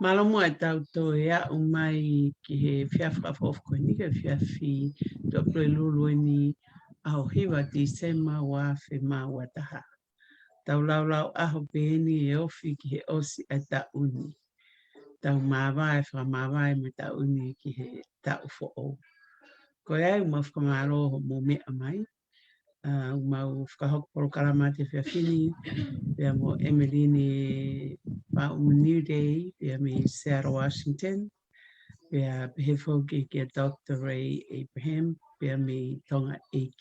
Malamu e tau to ea umai ki he whiawhaka whofko ni ke whiawhi to ploi lulu ni au hiwa di sema wa whi ma wa taha. Tau lau lau aho pēni e ofi ki he osi e ta uni. Tau mawai whamawai me ta uni ki he ta ufo o. Ko ea uma whakamarō mo mea mai. Mau whakahokporo karamate whiawhini. Pea mo Emeline pa New Day. Pea me Seattle, Washington. Pea he whoki ki a Dr. Ray Abraham. Pea me Tonga Eki.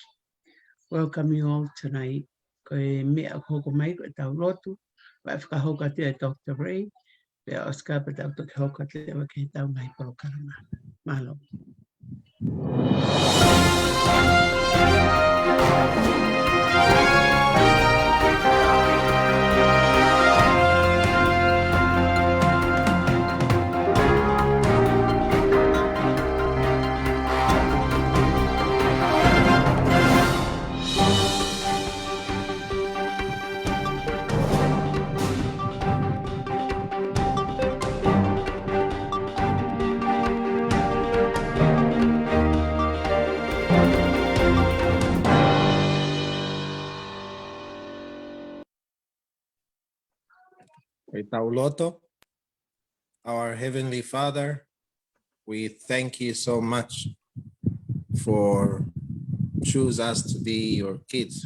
Welcome you all tonight. Ko e mea hoko mai ko e tau lotu. Wa whakahoka te a Dr. Ray. Pea Oscar pa tau toki hoka te wa ke tau mai poro karamate. Mahalo. Tauloto, our Heavenly Father, we thank you so much for choosing us to be your kids,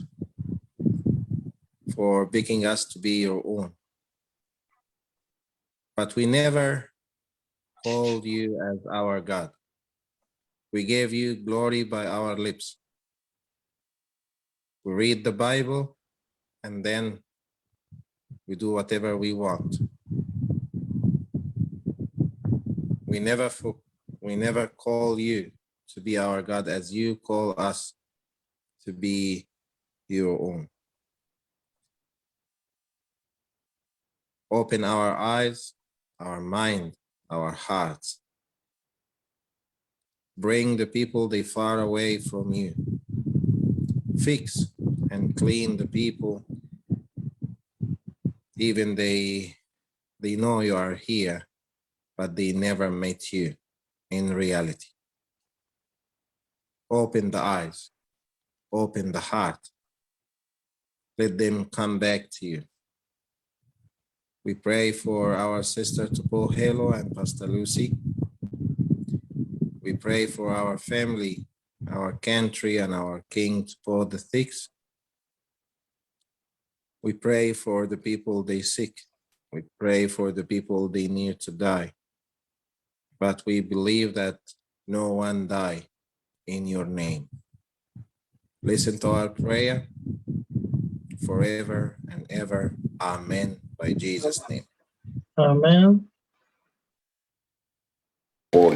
for making us to be your own. But we never called you as our God. We gave you glory by our lips. We read the Bible and then we do whatever we want. We never call you to be our God as you call us to be your own. Open our eyes, our mind, our hearts. Bring the people they far away from you. Fix and clean the people, even they know you are here, but they never met you in reality. Open the eyes, open the heart. Let them come back to you. We pray for our sister Tupo Helo and Pastor Lucy. We pray for our family, our country, and our King Tupo the Sixth. We pray for the people they sick. We pray for the people they near to die. But we believe that no one die in your name. Listen to our prayer forever and ever. Amen. By Jesus' name. Amen. Fill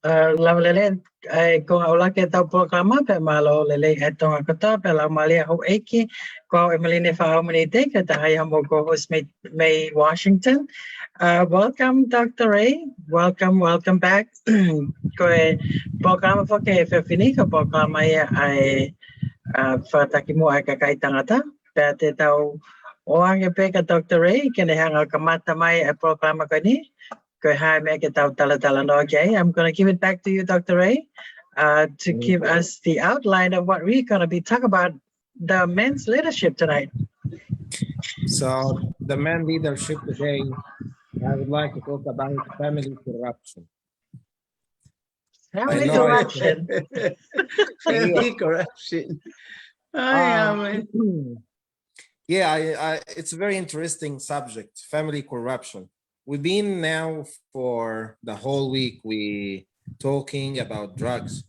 Lavalele ko aula ke tau programa pe malo lele etonga kata pe la malia ho eki ko Emeline fa mani te ka ta ya mo ko host May Washington. Welcome Dr. Ray. Welcome back. Ko programa fo ke fe fini ko programa ya ai fa takimo ai ka kai tangata pe te tau o ange pe ka Dr. Ray ke ne hanga kamata mai e programa ko ni. I'm going to give it back to you, Dr. Ray, to give us the outline of what we're going to be talking about, the men's leadership tonight. So the men leadership today, I would like to talk about family corruption. Family corruption. Family corruption. Yeah, it's a very interesting subject, family corruption. We've been now for the whole week, we talking about drugs.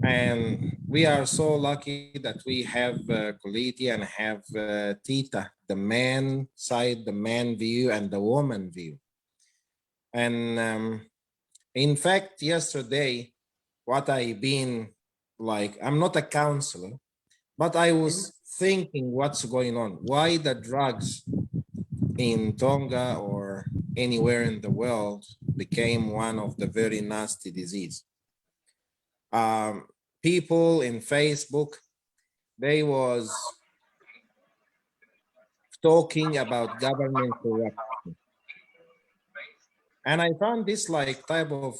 And we are so lucky that we have Coliti and have Tita, the man side, the man view, and the woman view. And in fact, yesterday, what I been like, I'm not a counselor, but I was thinking what's going on. Why the drugs in Tonga or anywhere in the world became one of the very nasty disease. People in Facebook, they was talking about government corruption. And I found this like type of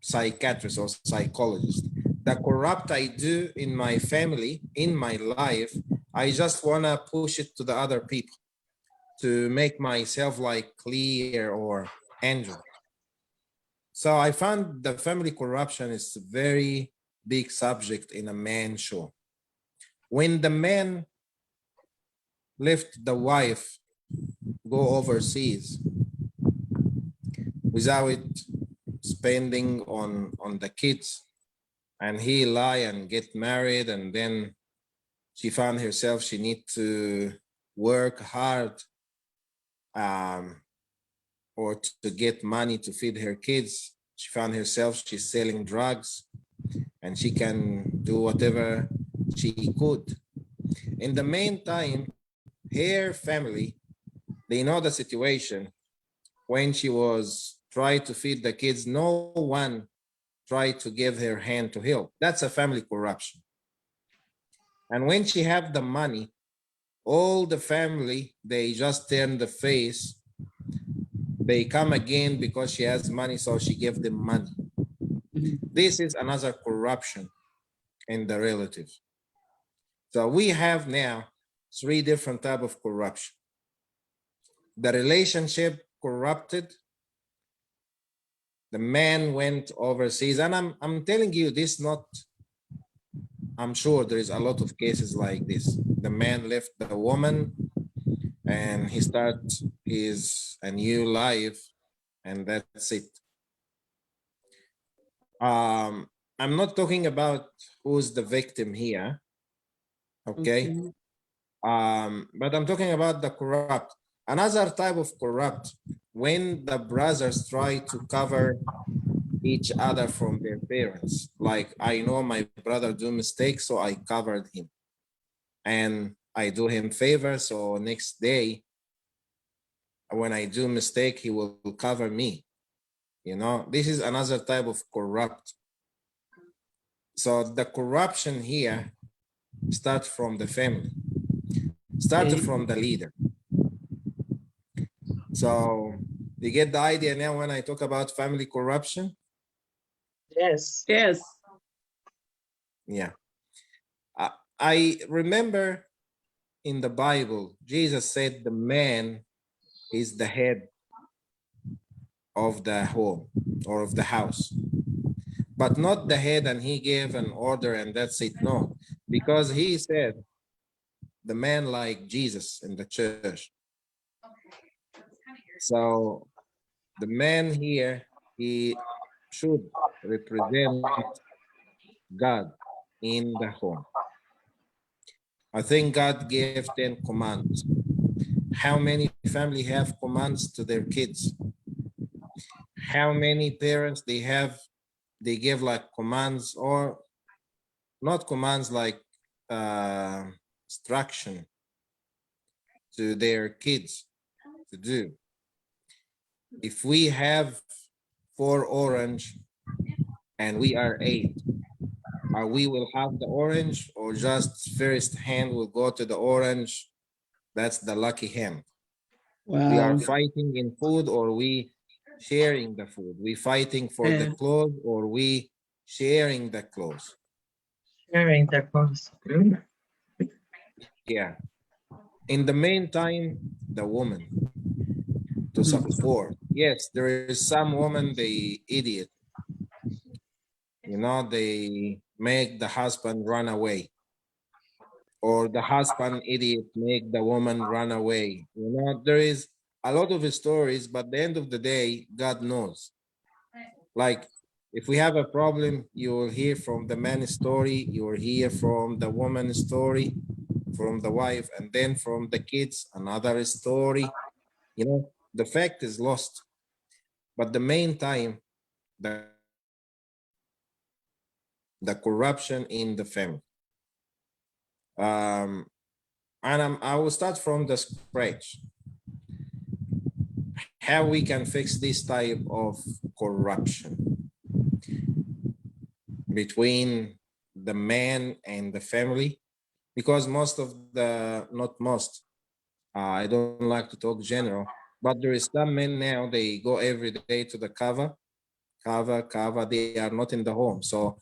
psychiatrist or psychologist. The corrupt I do in my family, in my life, I just wanna push it to the other people to make myself like clear or angel. So I found the family corruption is a very big subject in a man show. When the man left the wife go overseas without spending on the kids, and he lie and get married, and then she found herself she need to work hard or to get money to feed her kids. She found herself she's selling drugs, and she can do whatever she could. In the meantime, her family, they know the situation. When she was trying to feed the kids, no one tried to give her hand to help. That's a family corruption. And when she have the money, all the family, they just turn the face. They come again because she has money, so she gave them money. This is another corruption in the relatives. So we have now 3 different types of corruption. The relationship corrupted. The man went overseas, and I'm telling you this, not, I'm sure there is a lot of cases like this. The man left the woman and he starts a new life, and that's it. I'm not talking about who's the victim here, okay? But I'm talking about the corrupt. Another type of corrupt, when the brothers try to cover each other from their parents. Like, I know my brother do mistakes, so I covered him. And I do him favor, so next day, when I do mistake, he will cover me. You know, this is another type of corrupt. So the corruption here starts from the family, started from the leader. So you get the idea now when I talk about family corruption? Yes. Yes. Yeah. I remember in the Bible, Jesus said the man is the head of the home or of the house, but not the head and he gave an order and that's it. No, because he said the man like Jesus in the church. So the man here, he should represent God in the home. I think God gave 10 commands. How many family have commands to their kids? how many parents they have, they give like commands, or not commands, like instruction to their kids to do. If we have 4 orange and we are 8, we will have the orange, or just first hand will go to the orange? That's the lucky hand. We are Wow. fighting in food, or we sharing the food? We fighting for the Yeah. clothes, or we sharing the clothes? Sharing the cost. Yeah. In the meantime, the woman to Mhm. support. Yes, there is some woman, they idiot. You know, they make the husband run away, or the husband idiot make the woman run away. You know, there is a lot of stories, but at the end of the day, God knows. Like, if we have a problem, you will hear from the man's story, you will hear from the woman's story, from the wife, and then from the kids, another story. You know, the fact is lost. But the main time, the corruption in the family. Um, and I will start from the scratch. How we can fix this type of corruption between the man and the family? Because most of the, not most, I don't like to talk general, but there is some men now, they go every day to the cover, they are not in the home. So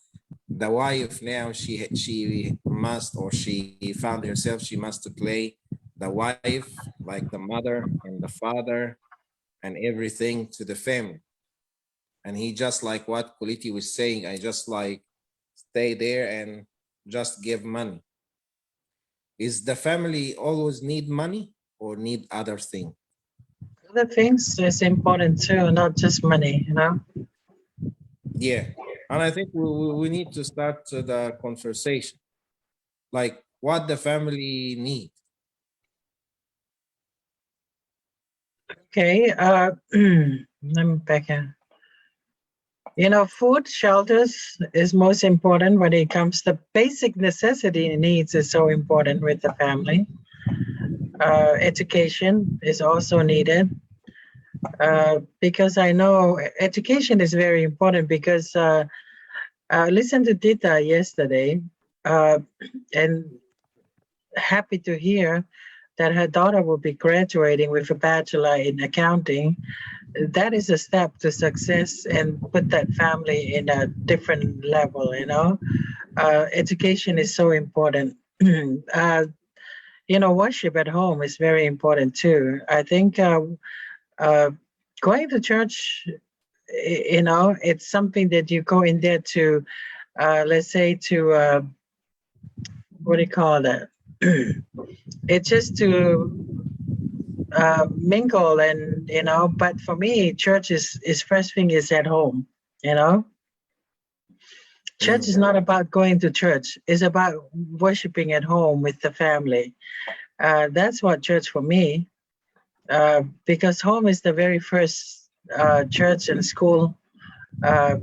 the wife now, she must, or she found herself, she must play the wife, like the mother and the father and everything to the family. And he, just like what Kuliti was saying, I just like stay there and just give money. Is the family always need money, or need other thing? Other things is important too, not just money, you know. Yeah. And I think we need to start the conversation, like what the family need. Okay, let me back in. You know, food, shelters is most important when it comes to basic necessity needs is so important with the family. Education is also needed because I know education is very important because I listened to Dita yesterday uh, and happy to hear that her daughter will be graduating with a bachelor in accounting. That is a step to success and put that family in a different level, you know. Education is so important. You know, worship at home is very important too. I think uh, going to church, you know, it's something that you go in there to, let's say, to, what do you call that? It's just to mingle and, you know, but for me, church is first thing is at home, you know. Church is not about going to church. It's about worshiping at home with the family. That's what church for me, because home is the very first church and school. Uh,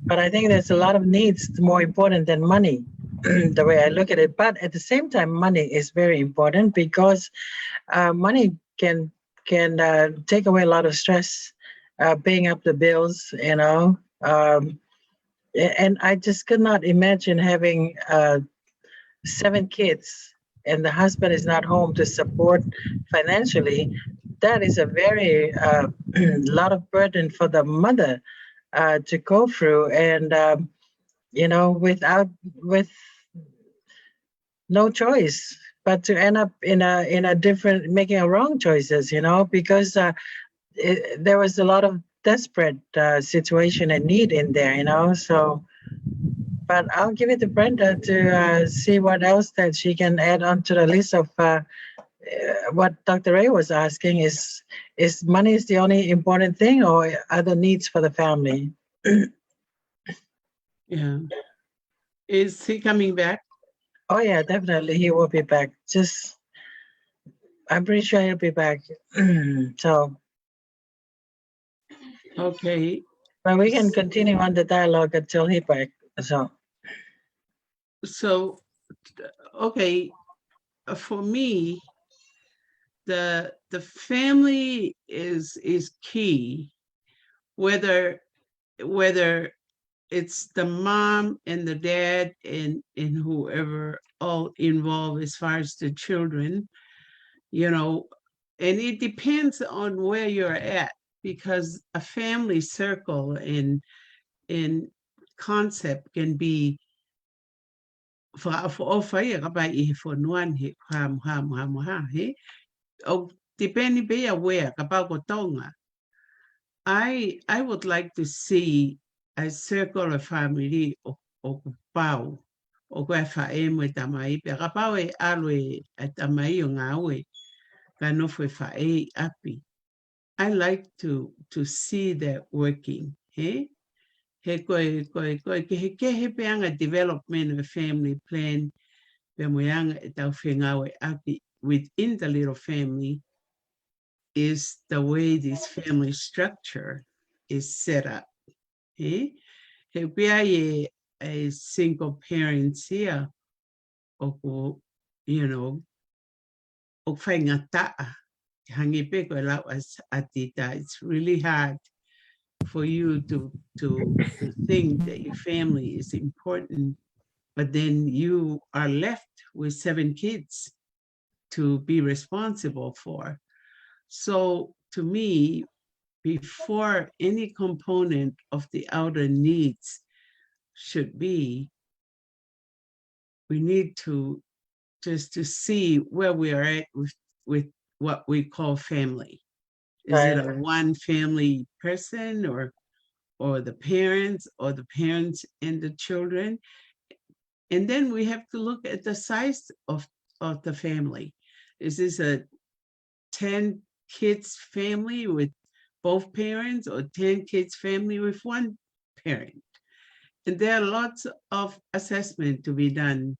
but I think there's a lot of needs more important than money, the way I look at it. But at the same time, money is very important because money can take away a lot of stress, paying up the bills, you know. And I just could not imagine having 7 kids and the husband is not home to support financially. That is a very lot of burden for the mother to go through, and you know, with no choice but to end up in a different, making a wrong choices, you know, because there was a lot of desperate situation and need in there, you know. So, but I'll give it to Brenda to see what else that she can add on to the list of what Dr. Ray was asking. Is money is the only important thing, or other needs for the family? Yeah. Is he coming back? Oh yeah, definitely he will be back. Just I'm pretty sure he'll be back. So Okay. But we can continue on the dialogue until he back. So, okay, for me, the family is key. Whether it's the mom and the dad and whoever all involved as far as the children, you know, and it depends on where you're at, because a family circle in concept can be for nuan he he o depende be aware about tonga. I would like to see a circle of family o pau o kwa fa e mo tamai pe ka pau e alwe tamai o ngawe ka no foi fa e api. I like to see that working. He ke he peanga development of a family plan pe mo yanga e tau whengawe api within the little family is the way this family structure is set up. Eh? He pia a single parents here, o you know, o whaingata hangi pe ko lau as atita. It's really hard for you to think that your family is important, but then you are left with 7 kids to be responsible for. So to me, before any component of the outer needs should be, we need to just to see where we are at with what we call family. Is it a one family person or the parents and the children? And then we have to look at the size of the family. Is this a 10 kids family with both parents or 10 kids family with one parent? And there are lots of assessment to be done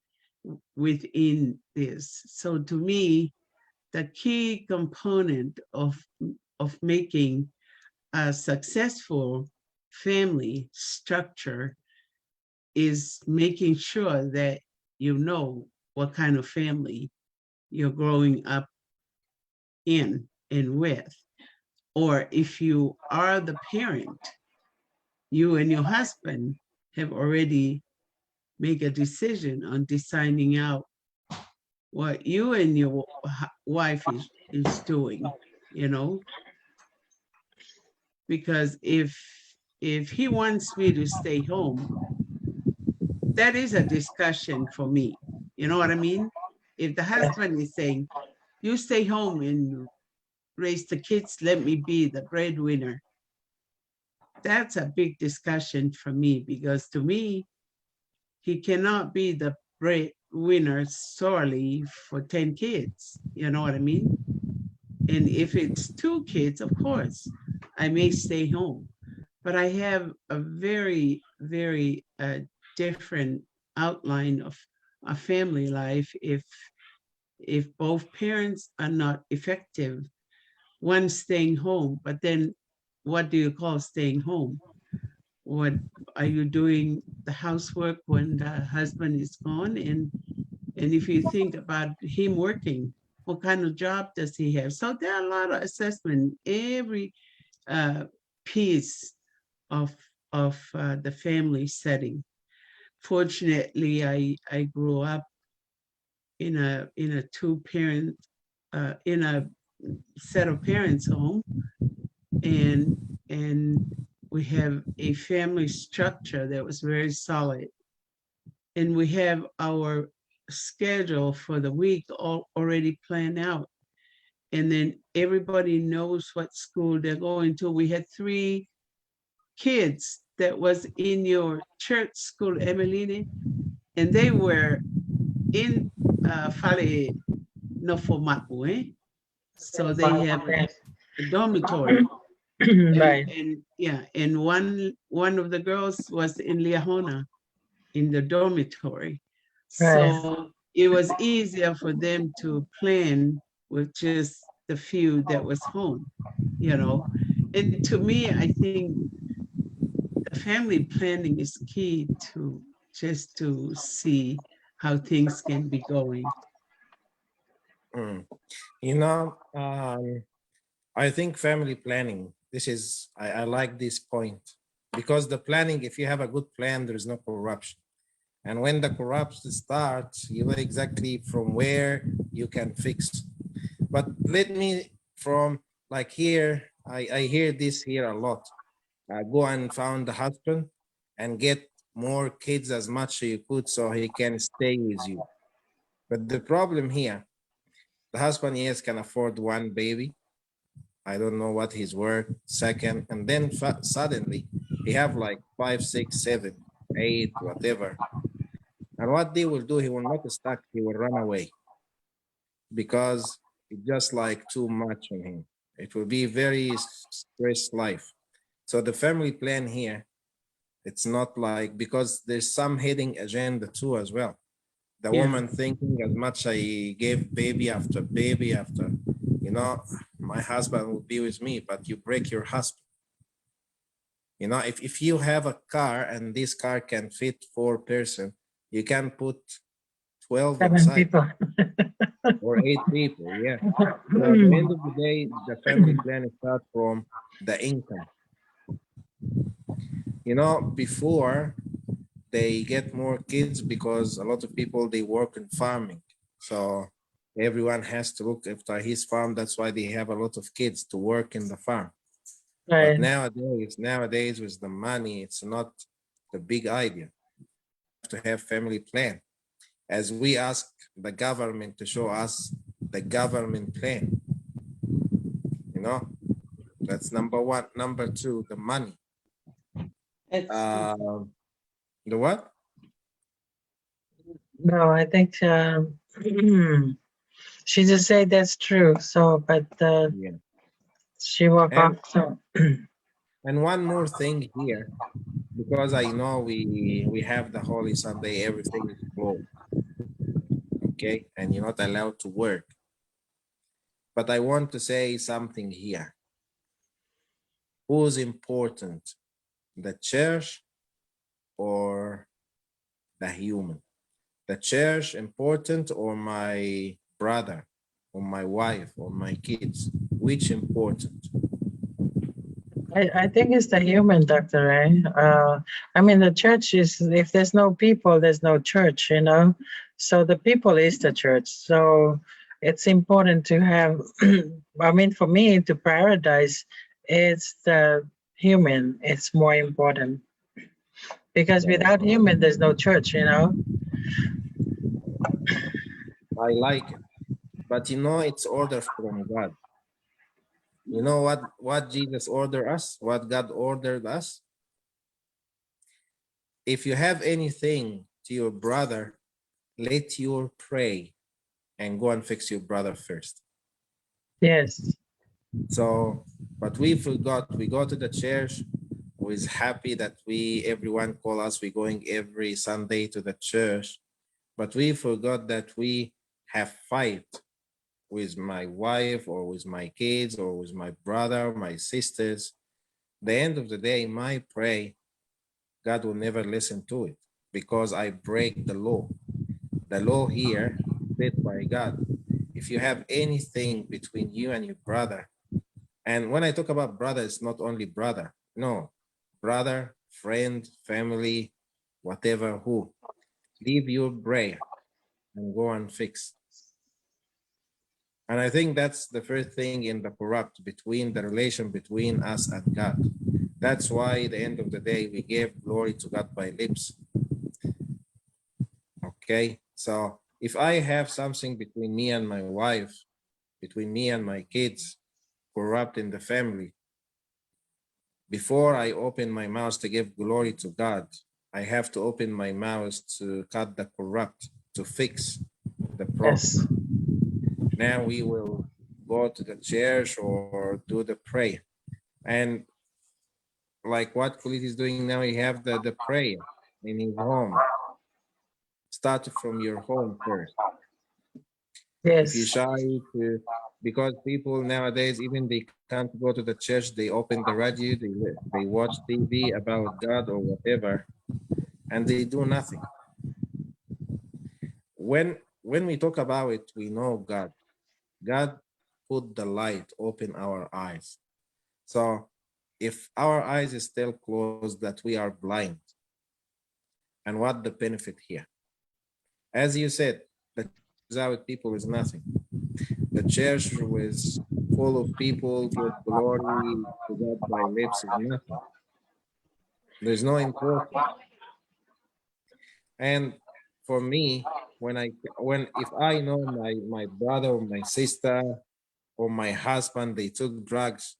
within this. So to me, the key component of making a successful family structure is making sure that you know what kind of family you're growing up in and with. Or if you are the parent, you and your husband have already made a decision on deciding out what you and your wife is doing, you know, because if he wants me to stay home, that is a discussion for me. You know what I mean? If the husband is saying, you stay home and raise the kids, let me be the breadwinner, that's a big discussion for me, because to me, he cannot be the breadwinner solely for 10 kids. You know what I mean? And if it's 2 kids, of course, I may stay home. But I have a very, very different outline of a family life if both parents are not effective. One staying home, but then what do you call staying home? What are you doing the housework when the husband is gone? And if you think about him working, what kind of job does he have? So there are a lot of assessment, every piece of the family setting. Fortunately, I grew up in a 2-parent in a set of parents home, and we have a family structure that was very solid, and we have our schedule for the week already planned out, and then everybody knows what school they're going to. We had 3 kids that was in your church school, Emeline, and they were in Fale Nofomapu, eh? So they have a dormitory. Right. And yeah, and one of the girls was in Liahona in the dormitory. So it was easier for them to plan with just the few that was home, you know. And to me, I think family planning is key to just to see how things can be going. Mm. You know, I think family planning, I like this point because the planning, if you have a good plan, there is no corruption. And when the corruption starts, you know exactly from where you can fix. But let me from like here, I hear this here a lot. Go and found the husband and get more kids as much as you could so he can stay with you. But the problem here, the husband, yes, can afford one baby. I don't know what he's worth, second, and then suddenly he have like 5, 6, 7, 8, whatever. And what they will do, he will not stuck, he will run away because it's just like too much on him. It will be very stress life. So the family plan here, it's not like, because there's some hidden agenda too as well. The Yeah. woman thinking as much I gave baby after, you know, my husband will be with me, but you break your husband. You know, if you have a car and this car can fit 4 person, you can put 12 7 inside people. or 8 people. Yeah. So at the end of the day, the family plan starts from the income. You know, before they get more kids because a lot of people they work in farming. So everyone has to look after his farm. That's why they have a lot of kids to work in the farm. But Right. nowadays with the money, it's not the big idea to have family plan. As we ask the government to show us the government plan, you know, that's number one. Number two, the money. It's The what? No, I think she just said that's true. So, but Yeah. she walk off. And So, and one more thing here, because I know we have the Holy Sunday, everything is closed, okay, and you're not allowed to work. But I want to say something here. Who's important, the church or the human? The church important or my brother or my wife or my kids? Which important? I think it's the human, Dr. Ray. I mean, the church is, if there's no people, there's no church, you know? So the people is the church. So it's important to have, I mean, for me, to prioritize, it's the human. It's more important. Because without human, there's no church, you know? I like it. But you know, it's order from God. You know what Jesus ordered us? What God ordered us? If you have anything to your brother, let your pray and go and fix your brother first. Yes. So, but we forgot, we go to the church, was happy that everyone call us, we going every Sunday to the church, but we forgot that we have fight with my wife or with my kids or with my brother, my sisters. The end of the day, my pray, God will never listen to it because I break the law. The law here set by God. If you have anything between you and your brother, and when I talk about brother, it's not only brother. No, brother, friend, family, whatever who. Leave your prayer and go and fix. And I think that's the first thing in the corrupt between the relation between us and God. That's why at the end of the day, we give glory to God by lips. Okay. So if I have something between me and my wife, between me and my kids, corrupt in the family, before I open my mouth to give glory to God, I have to open my mouth to cut the corrupt, to fix the problem. Yes. Now we will go to the church or do the prayer. And like what Kulit is doing now, you have the prayer in his home. Start from your home first. If you Yes. shy to, because people nowadays, even they can't go to the church, they open the radio, they watch TV about God or whatever, and they do nothing. When we talk about it, we know God. God put the light, open our eyes. So if our eyes is still closed, that we are blind, and what the benefit here? As you said, the church without people is nothing. The church was full of people give glory to God by lips is nothing. There's no importance. And for me, when if I know my brother or my sister or my husband they took drugs,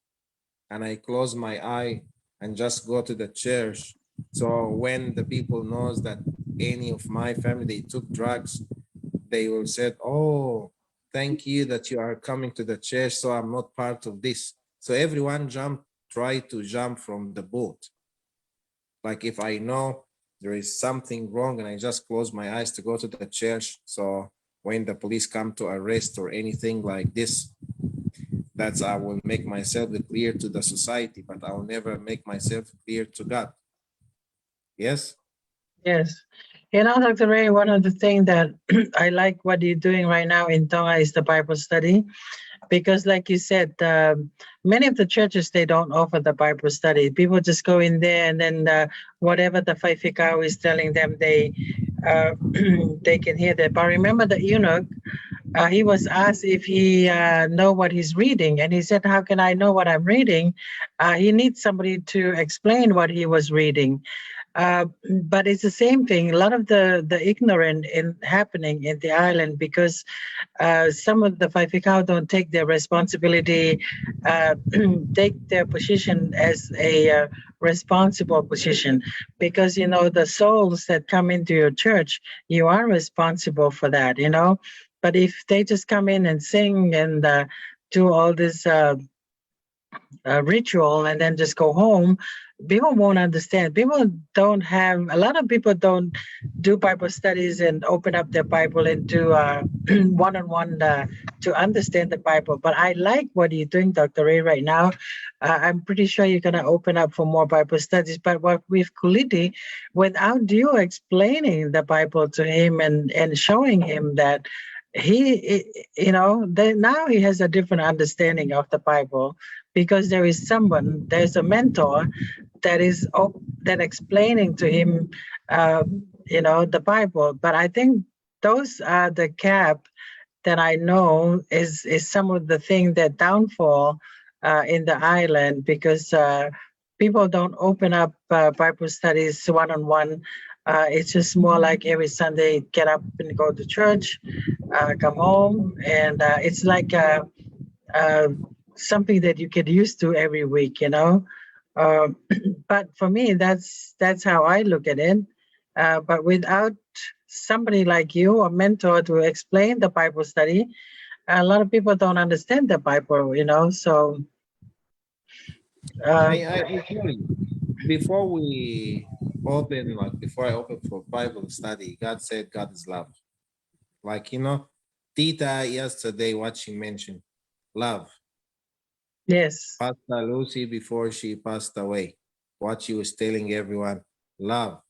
and I close my eye and just go to the church. So when the people knows that any of my family they took drugs, they will say, "Oh, thank you that you are coming to the church, so I'm not part of this." So everyone try to jump from the boat. Like if I know there is something wrong and I just close my eyes to go to the church, so when the police come to arrest or anything like this, that's I will make myself clear to the society, but I will never make myself clear to God. Yes? Yes. You know, Dr. Ray, one of the things that I like what you're doing right now in Tonga is the Bible study. Because like you said, many of the churches, they don't offer the Bible study. People just go in there and then whatever the Whaiwhikau is telling them, they can hear that. But remember the eunuch, he was asked if he know what he's reading. And he said, how can I know what I'm reading? He needs somebody to explain what he was reading. But it's the same thing. A lot of the ignorant in happening in the island because some of the Whaiwhikau don't take their responsibility, take their position as a responsible position. Because, you know, the souls that come into your church, you are responsible for that, you know. But if they just come in and sing and do all this ritual and then just go home, people won't understand. People don't have, a lot of people don't do Bible studies and open up their Bible and do one-on-one to understand the Bible. But I like what you're doing, Dr. Ray, right now. I'm pretty sure you're going to open up for more Bible studies. But what with Kuliti, without you explaining the Bible to him and showing him that you know, now he has a different understanding of the Bible because there's a mentor that is that explaining to him, you know, the Bible. But I think those are the gap that I know is some of the thing that downfall in the island because people don't open up Bible studies one-on-one. It's just more like every Sunday, get up and go to church, come home, and it's like something that you get used to every week, you know. But for me, that's how I look at it. But without somebody like you, a mentor, to explain the Bible study, a lot of people don't understand the Bible, you know. So I tell you, before I open for Bible study, God said God is love. Like, you know, Tita yesterday, what she mentioned, love. yes, Pastor Lucy, before she passed away, what she was telling everyone, love.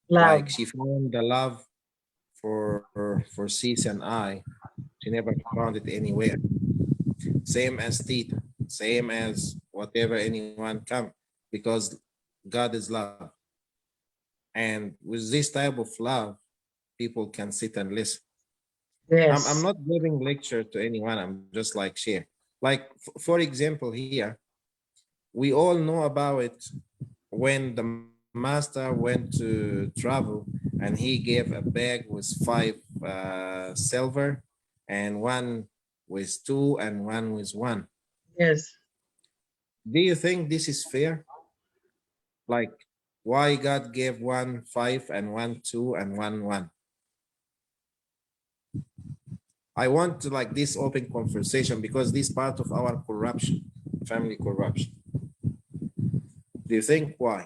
love, Like she found the love for Sis and I. She never found it anywhere. Same as Tita, same as whatever anyone come, because God is love. And with this type of love, people can sit and listen. I'm yes, not giving lecture to anyone. I'm just like share. Like for example, here we all know about it when the master went to travel and he gave a bag with 5 silver and one with 2 and one with 1. yes. Do you think this is fair? Like why God gave 1 5 and 1 2 and 1 1? I want to like this open conversation because this part of our corruption, family corruption. Do you think why?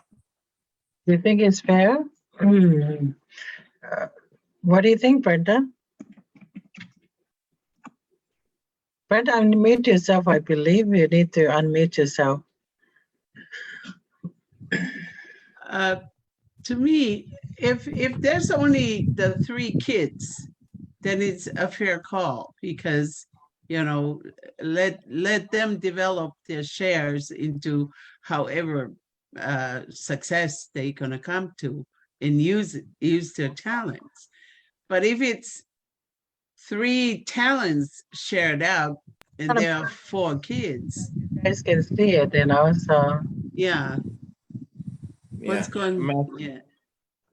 Do you think it's fair? What do you think, Brenda? Brenda, unmute yourself. I believe you need to unmute yourself. To me, if there's only the 3 kids, then it's a fair call because, you know, let them develop their shares into however success they're gonna come to and use their talents. But if it's 3 talents shared out and there are 4 kids, You guys can see it, you know, so. yeah, what's going, yeah.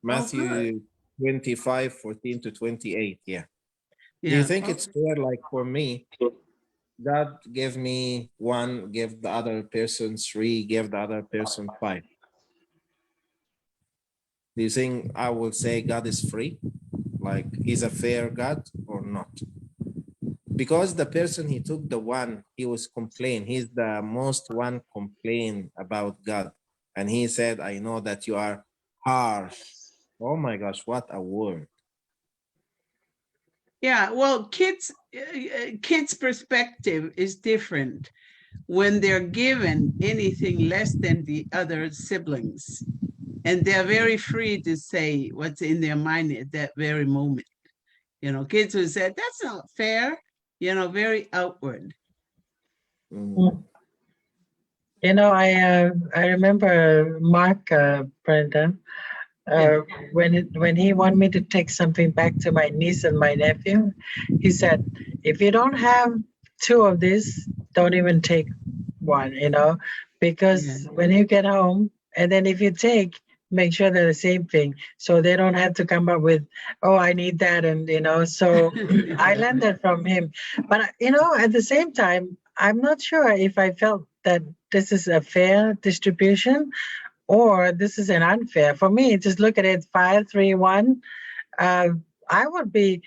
Matthew 25, 14 to 28. Yeah. Do you Yeah. think it's fair, like for me, God gave me 1, give the other person 3, give the other person 5? Do you think I would say God is free? Like he's a fair God or not? Because the person he took the 1, he was complaining. He's the most one complain about God. And he said, I know that you are harsh. Oh my gosh, what a word. Yeah, well, kids' perspective is different when they're given anything less than the other siblings, and they're very free to say what's in their mind at that very moment. You know, kids who said that's not fair. You know, very outward. Mm. You know, I remember Mark, Brenda, Yeah. when he wanted me to take something back to my niece and my nephew, he said, if you don't have 2 of this, don't even take 1, you know, because Yeah. when you get home, and then if you take, make sure they're the same thing, so they don't have to come up with, oh, I need that, and you know. So I learned that from him. But you know, at the same time, I'm not sure if I felt that this is a fair distribution or this is an unfair. For me, just look at it 5, 3, 1. I would be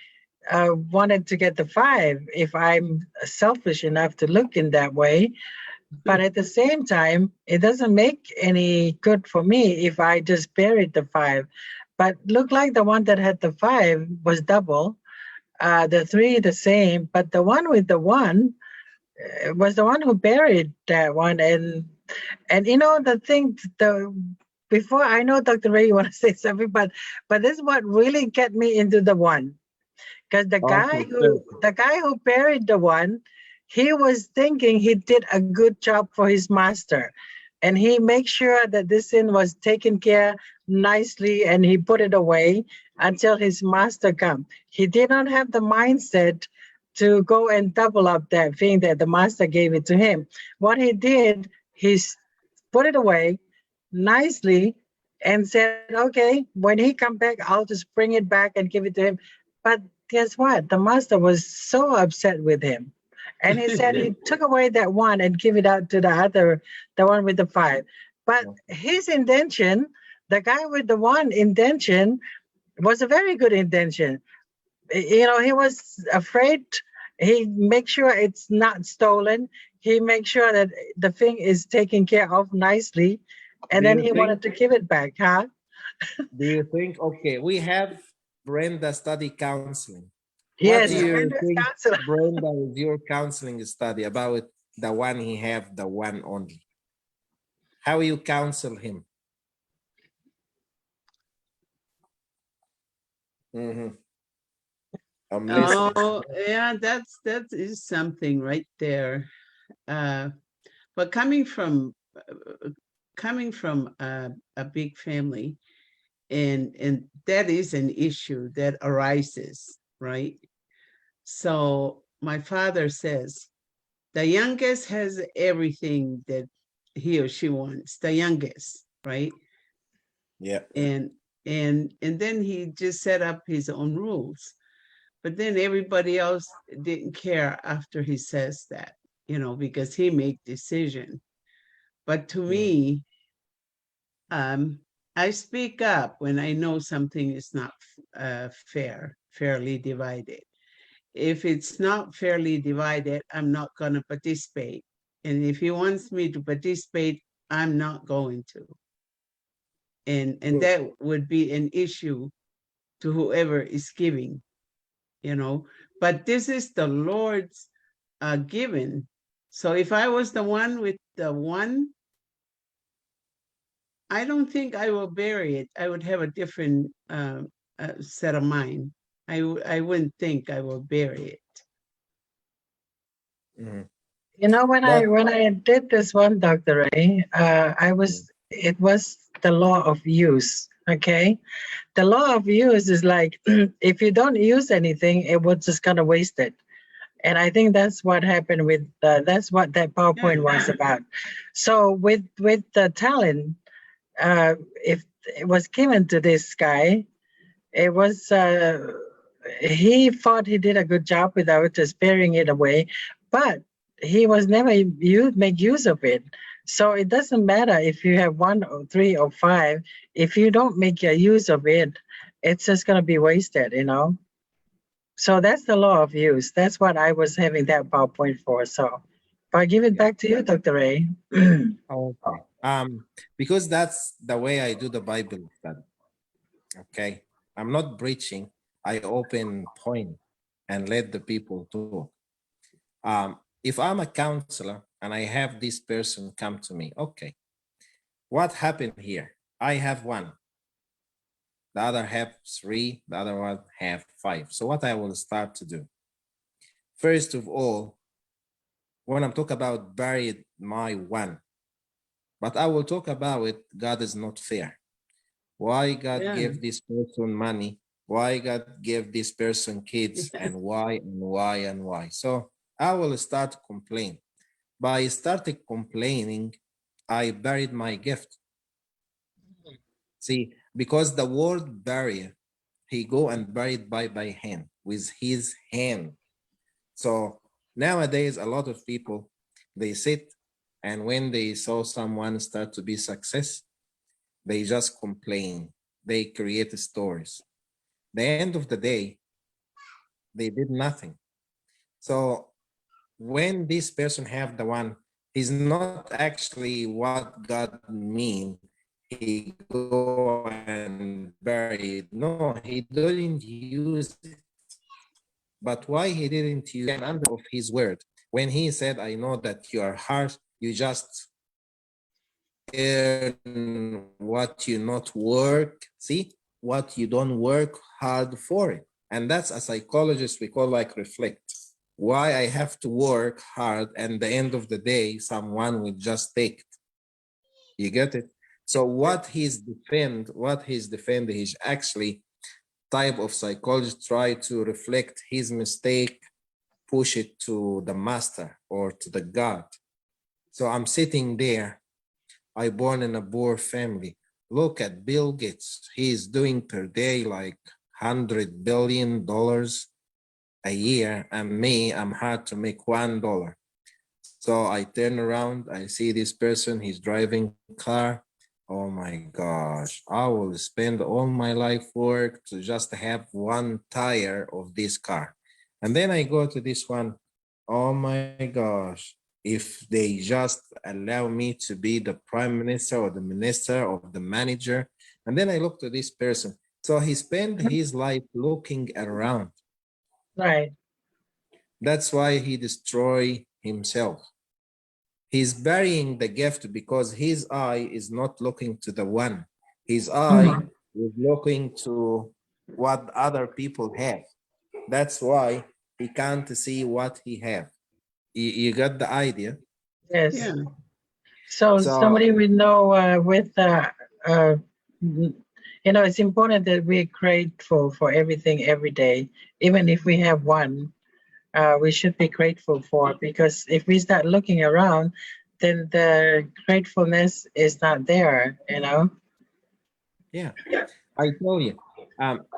wanted to get the 5 if I'm selfish enough to look in that way. But at the same time, it doesn't make any good for me if I just buried the 5. But look like the one that had the 5 was double, the 3 the same, but the one with the 1 was the one who buried that one. And you know the thing, the before I know Dr. Ray, you want to say something, but this is what really get me into the 1, because the Okay, sure. guy who buried the 1, he was thinking he did a good job for his master, and he made sure that this thing was taken care nicely, and he put it away until his master come. He did not have the mindset to go and double up that thing that the master gave it to him. What he did, he put it away nicely and said, okay, when he come back, I'll just bring it back and give it to him. But guess what? The master was so upset with him. And he said he took away that 1 and give it out to the other, the one with the 5. But his intention, the guy with the 1 intention, was a very good intention. You know, he was afraid. He make sure it's not stolen. He make sure that the thing is taken care of nicely, and Do then you he wanted think, to give it back, huh? okay, we have Brenda study counseling. What do Yes, you Brenda's think, counselor. Brenda, is your counseling study about the one he have, the 1 only? How you counsel him? Mhm. I'm listening. Oh, yeah, that is something right there. But coming from a big family, and that is an issue that arises, right? So my father says the youngest has everything that he or she wants, the youngest, right? Yeah. And then he just set up his own rules. But then everybody else didn't care after he says that, you know, because he made decision. But to Mm. me, I speak up when I know something is not fairly divided. If it's not fairly divided, I'm not going to participate. And if he wants me to participate, I'm not going to. And Good. that would be an issue to whoever is giving, you know. But this is the Lord's given. So if I was the one with the one, I don't think I will bury it. I would have a different set of mind. I wouldn't think I will bury it. Mhm. You know, But when I did this one, Dr. Ray, it was the law of use. Okay, the law of use is like if you don't use anything, it was just kind of wasted. And I think that's what happened with that's what that PowerPoint was about. So with the talent, if it was given to this guy, it was he thought he did a good job without just burying it away, but he was never make use of it. So it doesn't matter if you have 1 or 3 or 5. If you don't make a use of it, it's just going to be wasted, you know. So that's the law of use. That's what I was having that PowerPoint for. So I give it yeah, back to you, Dr. Ray. okay. Because that's the way I do the Bible study. Okay, I'm not preaching. I open point and let the people talk. If I'm a counselor and I have this person come to me, okay, what happened here? I have 1, the other have 3, the other one have 5. So what I will start to do, first of all, when I'm talking about buried my 1, but I will talk about it, God is not fair. Why God Yeah. gave this person money? Why God gave this person kids? And why and why and why? So I will start complaining. By starting complaining, I buried my gift. See, because the word bury, he go and buried by hand, with his hand. So nowadays, a lot of people, they sit, and when they saw someone start to be success, they just complain. They create stories. The end of the day, they did nothing. So when this person have the 1, he's not actually what God mean. He go and bury it. No, he didn't use it. But why he didn't use it under of his word? When he said, I know that you are harsh, you just earn what you not work. See, what you don't work hard for it. And that's, a psychologist, we call like reflect. Why I have to work hard, and the end of the day, someone will just take it. You get it? So what he's defending is actually type of psychologist try to reflect his mistake, push it to the master or to the God. So I'm sitting there, I born in a poor family. Look at Bill Gates. He's doing per day like $100 billion a year, and me, I'm hard to make $1. So I turn around, I see this person, he's driving car. Oh my gosh, I will spend all my life work to just have 1 tire of this car. And then I go to this one, oh my gosh, if they just allow me to be the prime minister or the minister or the manager. And then I look to this person. So he spent his life looking around. Right. That's why he destroy himself. He's burying the gift because his eye is not looking to the 1. His eye is looking to what other people have. That's why he can't see what he have. You got the idea? Yes. Yeah. So So somebody we know you know, it's important that we're grateful for everything every day, even if we have 1. We should be grateful for, because if we start looking around, then the gratefulness is not there, you know. yeah, I tell you,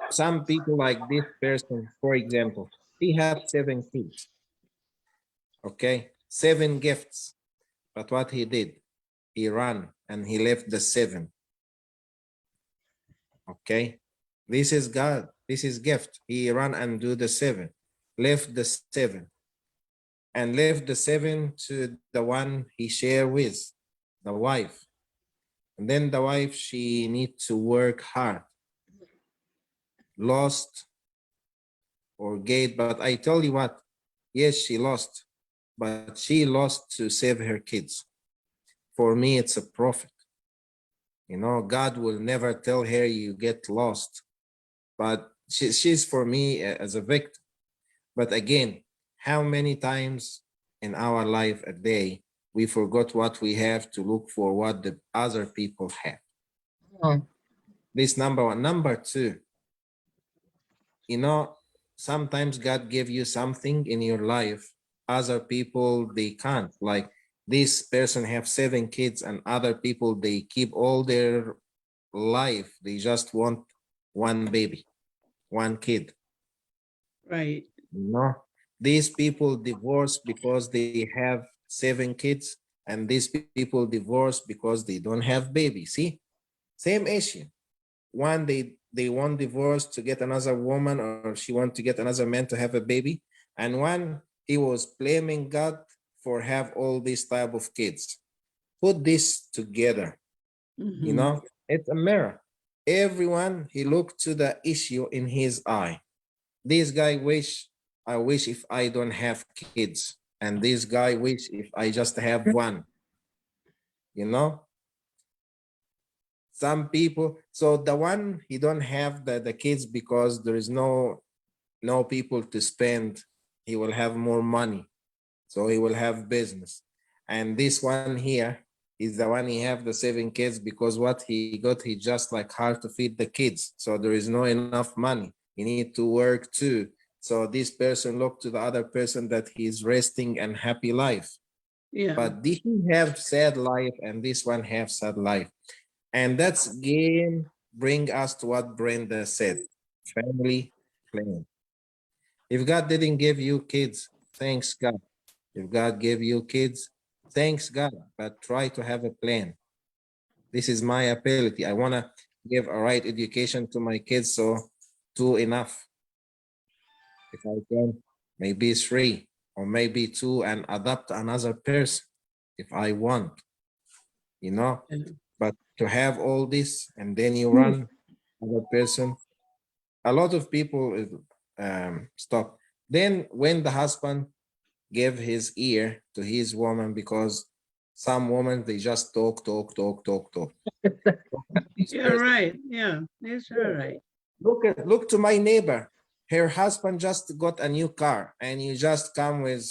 some people like this person, for example, he have 7 kids, okay, 7 gifts. But what he did, he ran and he left the 7. Okay, this is God, this is gift. He ran and do the 7, left the 7, and left the 7 to the one he share with, the wife. And then the wife, she need to work hard, lost or gained. But I tell you what, yes, she lost, but she lost to save her kids. For me, it's a profit. You know, God will never tell her you get lost, but she's for me as a victim. But again, how many times in our life a day we forgot what we have to look for what the other people have? Mm. This number one. Number two, you know, sometimes God give you something in your life other people they can't. Like this person have 7 kids and other people they keep all their life they just want one baby, one kid. Right. You know, these people divorce because they have 7 kids, and these people divorce because they don't have baby. See, same issue. One, they want divorce to get another woman, or she want to get another man to have a baby, and one he was blaming God for have all these type of kids. Put this together, you know, it's a mirror. Everyone he looked to the issue in his eye. This guy wish, I wish if I don't have kids, and this guy wish if I just have one, you know. Some people, so the one he don't have the kids because there is no people to spend, he will have more money, so he will have business. And this one here is the one he have the 7 kids because what he got, he just like hard to feed the kids, so there is no enough money, he need to work too. So this person look to the other person that he's resting and happy life. Yeah. But this have sad life and this one have sad life. And that's again bring us to what Brenda said, family plan. If God didn't give you kids, thanks God. If God gave you kids, thanks God, but try to have a plan. This is my ability. I want to give a right education to my kids, so 2 enough. If I can, maybe 3 or maybe 2 and adopt another person if I want, you know. But to have all this and then you run other person, a lot of people stop. Then when the husband give his ear to his woman, because some women they just talk. This You're person, right. Yeah, that's all right. look to my neighbor. Her husband just got a new car, and you just come with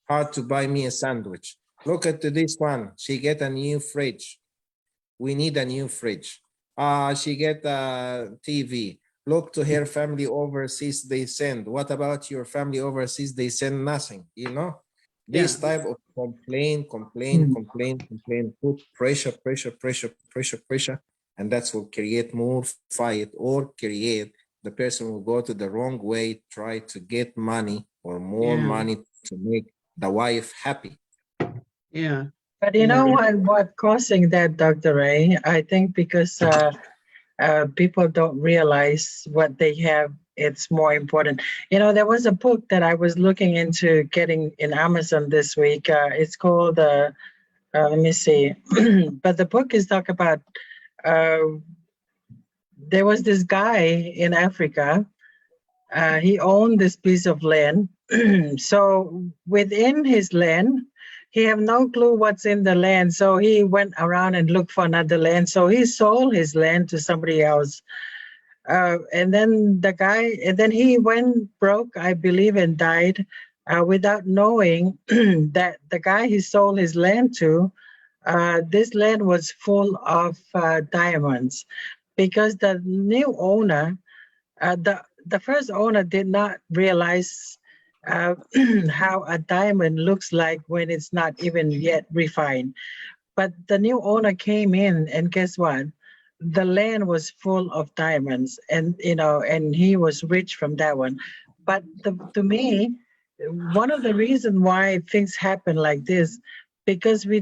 hard to buy me a sandwich. Look at this one. She get a new fridge. We need a new fridge. She get a TV. Look to her family overseas, they send. What about your family overseas? They send nothing, you know? Yeah. This type of complain, Mm. put pressure, and that's will create more fight or create the person will go to the wrong way, try to get money or more Yeah. money to make the wife happy. Yeah. But you know what causing that, Dr. Ray? I think because people don't realize what they have. It's more important. You know, there was a book that I was looking into getting in Amazon this week. It's called, let me see, but the book is talk about, uh, there was this guy in Africa. He owned this piece of land. So within his land, he have no clue what's in the land. So he went around and looked for another land. So he sold his land to somebody else. And then he went broke, I believe, and died without knowing that the guy he sold his land to, this land was full of diamonds, because the new owner, the first owner did not realize uh, how a diamond looks like when it's not even yet refined. But the new owner came in, and guess what? The land was full of diamonds, and and he was rich from that one. But to me, one of the reasons why things happen like this, because we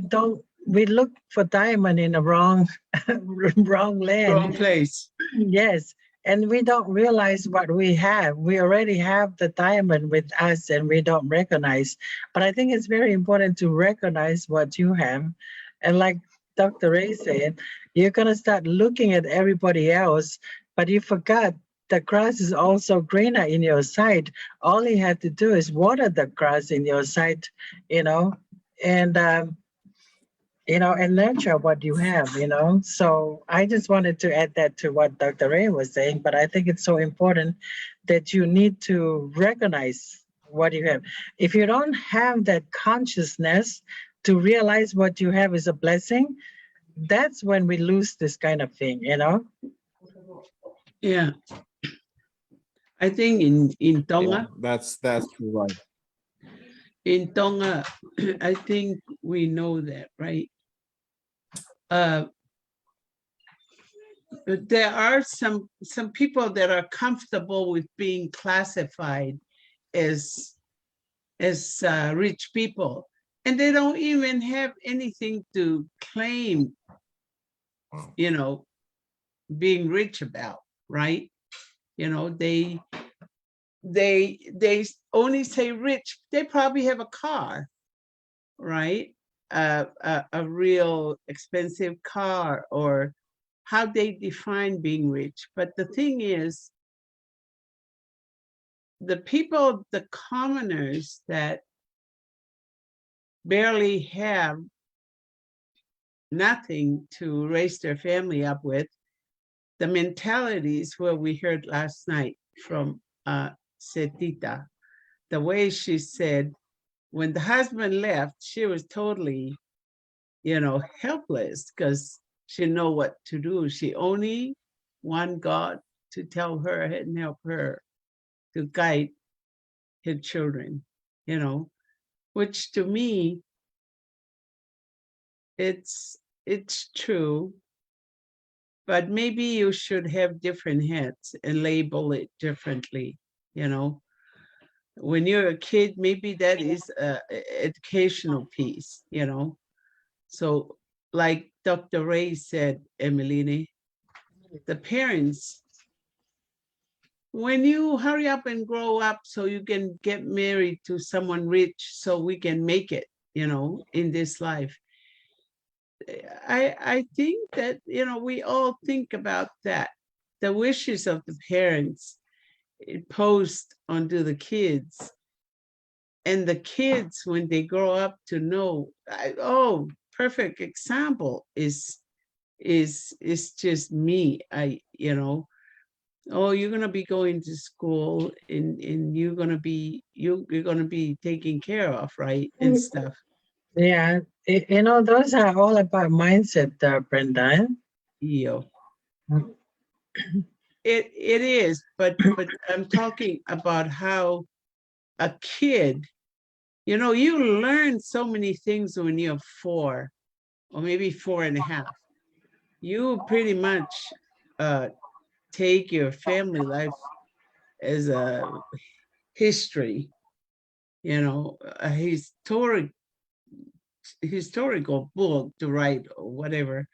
look for diamond in the wrong wrong land. Wrong place. Yes. And we don't realize what we have. We already have the diamond with us and we don't recognize. But I think it's very important to recognize what you have. And like Dr. Ray said, you're going to start looking at everybody else, but you forgot the grass is also greener in your sight. All you have to do is water the grass in your sight, you know, and and nurture what you have, So I just wanted to add that to what Dr. Ray was saying, but I think it's so important that you need to recognize what you have. If you don't have that consciousness to realize what you have is a blessing, that's when we lose this kind of thing, Yeah. I think in Tonga, that's right. in Tonga, I think we know that, right? But there are some people that are comfortable with being classified as rich people, and they don't even have anything to claim, being rich about, right? They only say rich. They probably have a car, right? A real expensive car, or how they define being rich. But the thing is, the people, the commoners that barely have nothing to raise their family up with, the mentalities where we heard last night from Setita, the way she said, when the husband left, she was totally, helpless, because she didn't know what to do. She only want God to tell her and help her to guide her children, which to me, it's true, but maybe you should have different hats and label it differently, When you're a kid, maybe that is a educational piece, So like Dr. Ray said, Emeline, the parents, when you hurry up and grow up so you can get married to someone rich so we can make it, in this life, I think that, we all think about that. The wishes of the parents imposed onto the kids. And the kids, when they grow up to know, perfect example is just me. You're gonna be going to school, and you're gonna be taken care of, right? And stuff. Yeah, those are all about mindset, Brenda. Yeah. It is, but I'm talking about how a kid, you learn so many things when you're 4, or maybe 4.5. You pretty much take your family life as a history, a historical book to write or whatever.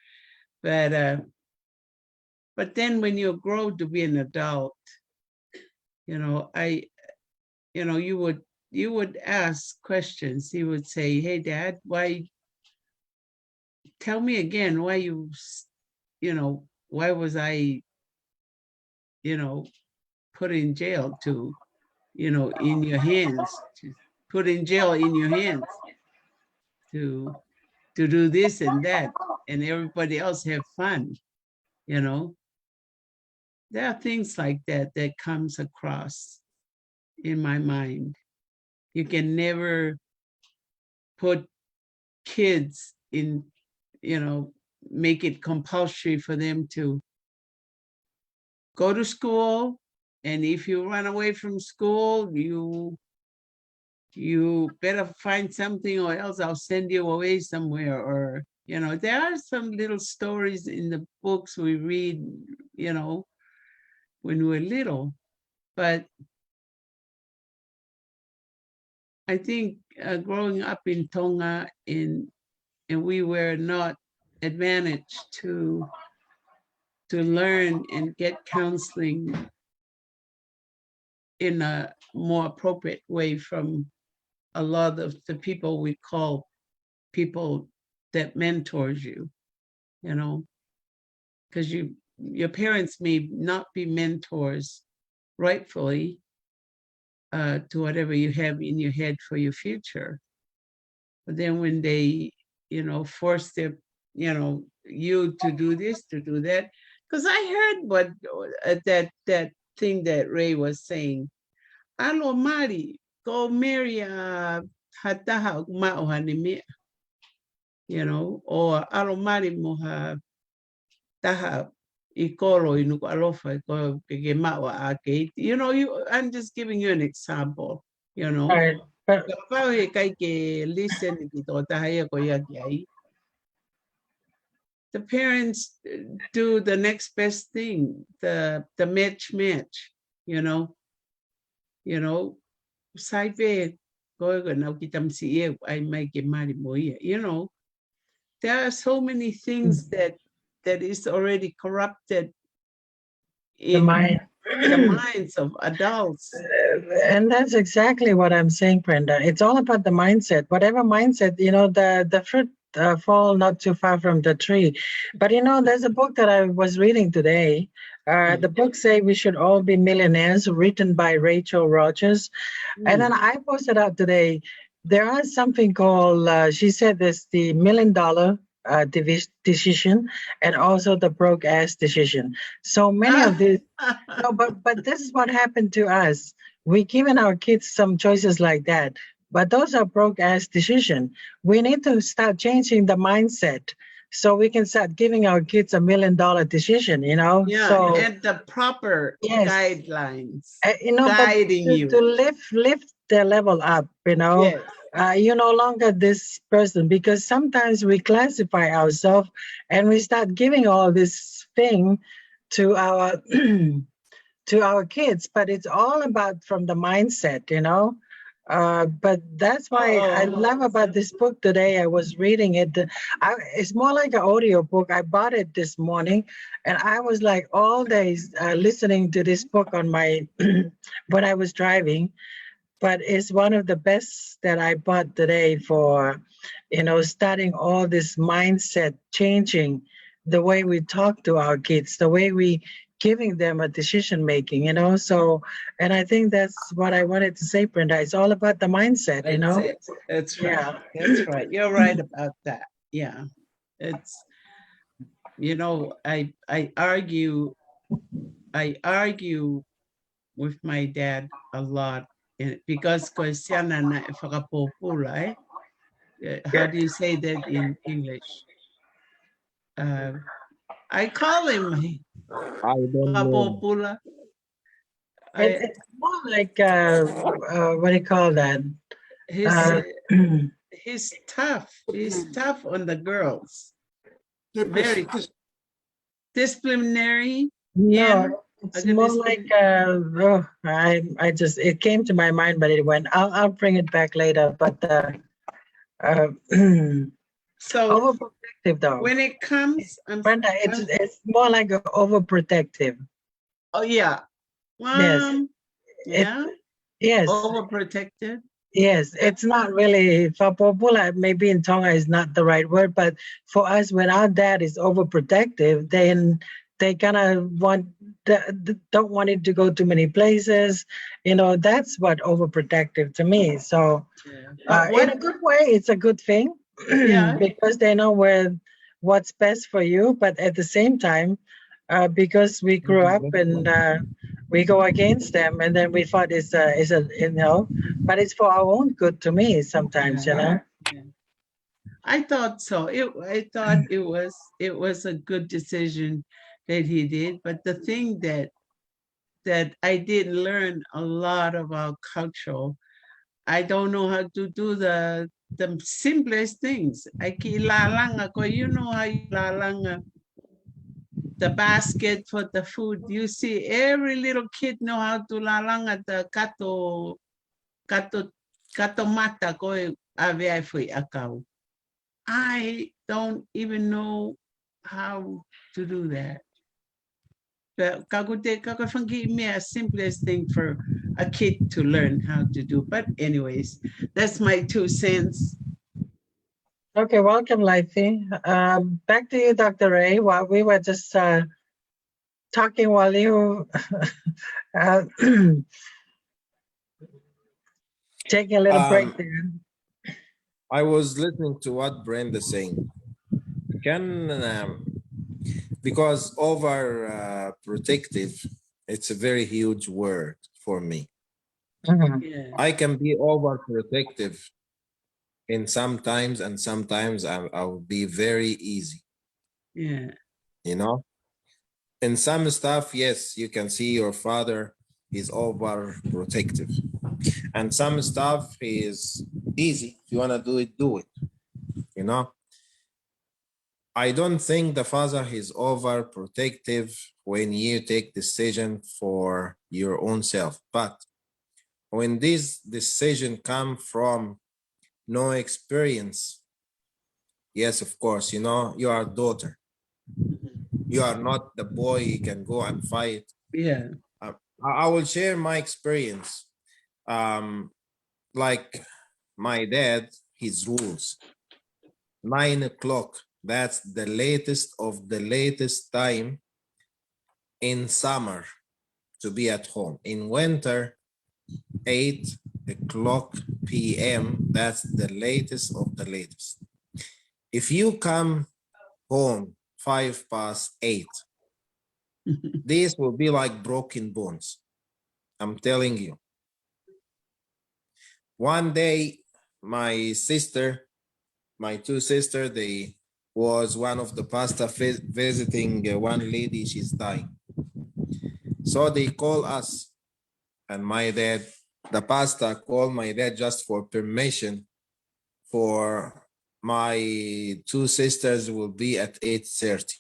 But then when you grow to be an adult, you would ask questions. You would say, "Hey, Dad, why? Tell me again why why was I, put in jail to, in your hands, to put in jail in your hands to do this and that, and everybody else have fun, There are things like that that comes across in my mind. You can never put kids in, make it compulsory for them to go to school. And if you run away from school, you better find something, or else I'll send you away somewhere. Or, there are some little stories in the books we read, when we're little. But I think growing up in Tonga, and we were not advantaged to learn and get counseling in a more appropriate way from a lot of the people we call people that mentors you, because your parents may not be mentors rightfully to whatever you have in your head for your future. But then when they, force their, you to do this, to do that, because I heard what that thing that Ray was saying. Alo Mari, go marry a hataha ma'ohanimi, or alo Mari moha taha ikolo inuku alofa ko ke ma'o ake. I'm just giving you an example, Right. But Kapau kai ke listen ki to tahaya ko ya kiai. The parents do the next best thing, the match, you know, side way go na kitam si I make mari moia. There are so many things that is already corrupted the in mind. the minds of adults. And that's exactly what I'm saying, Brenda. It's all about the mindset. Whatever mindset, the fruit fall not too far from the tree. But there's a book that I was reading today. The book say we should all be millionaires, written by Rachel Rogers. And then I posted out today. There are something called. She said there's the $1 million decision and also the broke ass decision. So many of these. No, but this is what happened to us. We given our kids some choices like that, but those are broke ass decisions. We need to start changing the mindset so we can start giving our kids $1 million decision. Yeah, So and the proper yes, guidelines but guiding to you. lift their level up. Yes. You're no longer this person, because sometimes we classify ourselves and we start giving all this thing to our to our kids, but it's all about from the mindset. But that's why I love about this book today. I was reading it. It's more like an audio book. I bought it this morning, and I was like all days listening to this book on my when I was driving. But it's one of the best that I bought today for, starting all this mindset changing, the way we talk to our kids, the way we giving them a decision making. So, and I think that's what I wanted to say, Brenda. It's all about the mindset. That's right. Yeah. That's right. You're right about that. Yeah. It's I argue with my dad a lot because siya na whakapopula, how do you say that in English? I call him I don't know. whakapopula. It's more like what do you call that? He's tough. He's tough on the girls. Very disciplinary. No, it's more like it came to my mind, but it went. I'll bring it back later. But so overprotective though. when it comes, Brenda, it's more like overprotective. Oh yeah. Yes. Yeah. Yes. Overprotective. Yes, it's not really Fapopula. Maybe in Tonga is not the right word, but for us, when our dad is overprotective, then they kind of don't want it to go too many places. That's what overprotective to me. So, in a good way, it's a good thing. Yeah. Because they know what's best for you, but at the same time, because we grew up and we go against them, and then we thought it's but it's for our own good to me sometimes. Yeah. I thought so. I thought it was a good decision that he did. But the thing that I did learn a lot about culture. I don't know how to do the simplest things. I kilalang ako. You know how you lalang the basket for the food. You see, every little kid know how to lalang at the kato mata ko ave foi akau. I don't even know how to do that. But kakafangi me a simplest thing for a kid to learn how to do. But anyways, that's my 2 cents. Okay, welcome, Lighty. Back to you, Dr. Ray. While we were just talking while you uh, taking a little break there. I was listening to what Brenda's saying. Can because over protective, it's a very huge word for me. Yeah. I can be overprotective in sometimes, and sometimes I'll be very easy. Yeah. You know, in some stuff, yes, you can see your father is overprotective, and some stuff is easy. If you want to do it, do it. You know, I don't think the father is overprotective when you take decision for your own self, but when this decision come from no experience, yes, of course, you know, you are a daughter. You are not the boy you can go and fight. Yeah. I will share my experience. Like my dad, his rules, 9 o'clock. That's the latest of the latest time in summer to be at home. In winter, 8 o'clock p.m. That's the latest of the latest. If you come home 8:05, this will be like broken bones. I'm telling you. One day, my sister, my two sisters, they was one of the pastor visiting one lady, she's dying. So they call us, and my dad, the pastor called my dad just for permission for my two sisters will be at 8:30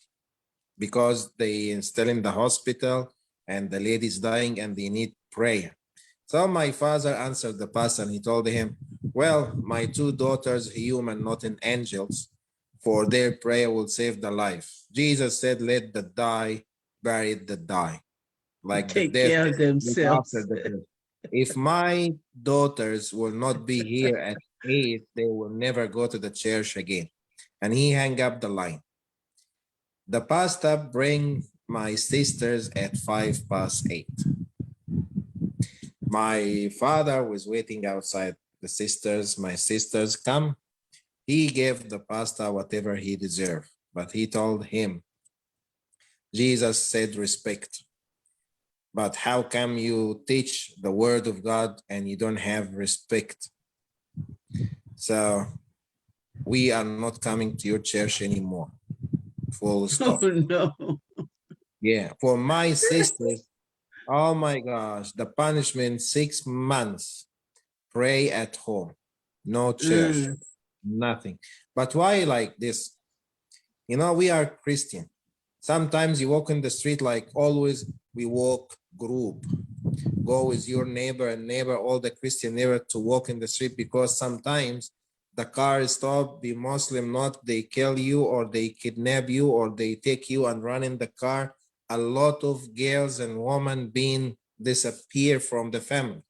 because they still in the hospital and the lady's dying and they need prayer. So my father answered the pastor and he told him, well, my two daughters, human, not in angels, for their prayer will save the life. Jesus said, let the die bury the die, like the Take death care of look after themselves. the death. If my daughters will not be here at 8, they will never go to the church again. And he hung up the line. The pastor bring my sisters at 8:05. My father was waiting outside. The sisters, my sisters come. He gave the pastor whatever he deserved, but he told him, Jesus said respect. But how come you teach the word of God and you don't have respect? So we are not coming to your church anymore. Full stop. Oh no. Yeah, for my sisters, oh my gosh, the punishment 6 months. Pray at home, no church, nothing. But why like this? You know, we are Christian. Sometimes you walk in the street like always, we walk group. Go with your neighbor and neighbor, all the Christian neighbor to walk in the street because sometimes the car stop, be Muslim not, they kill you or they kidnap you or they take you and run in the car. A lot of girls and women being disappear from the family.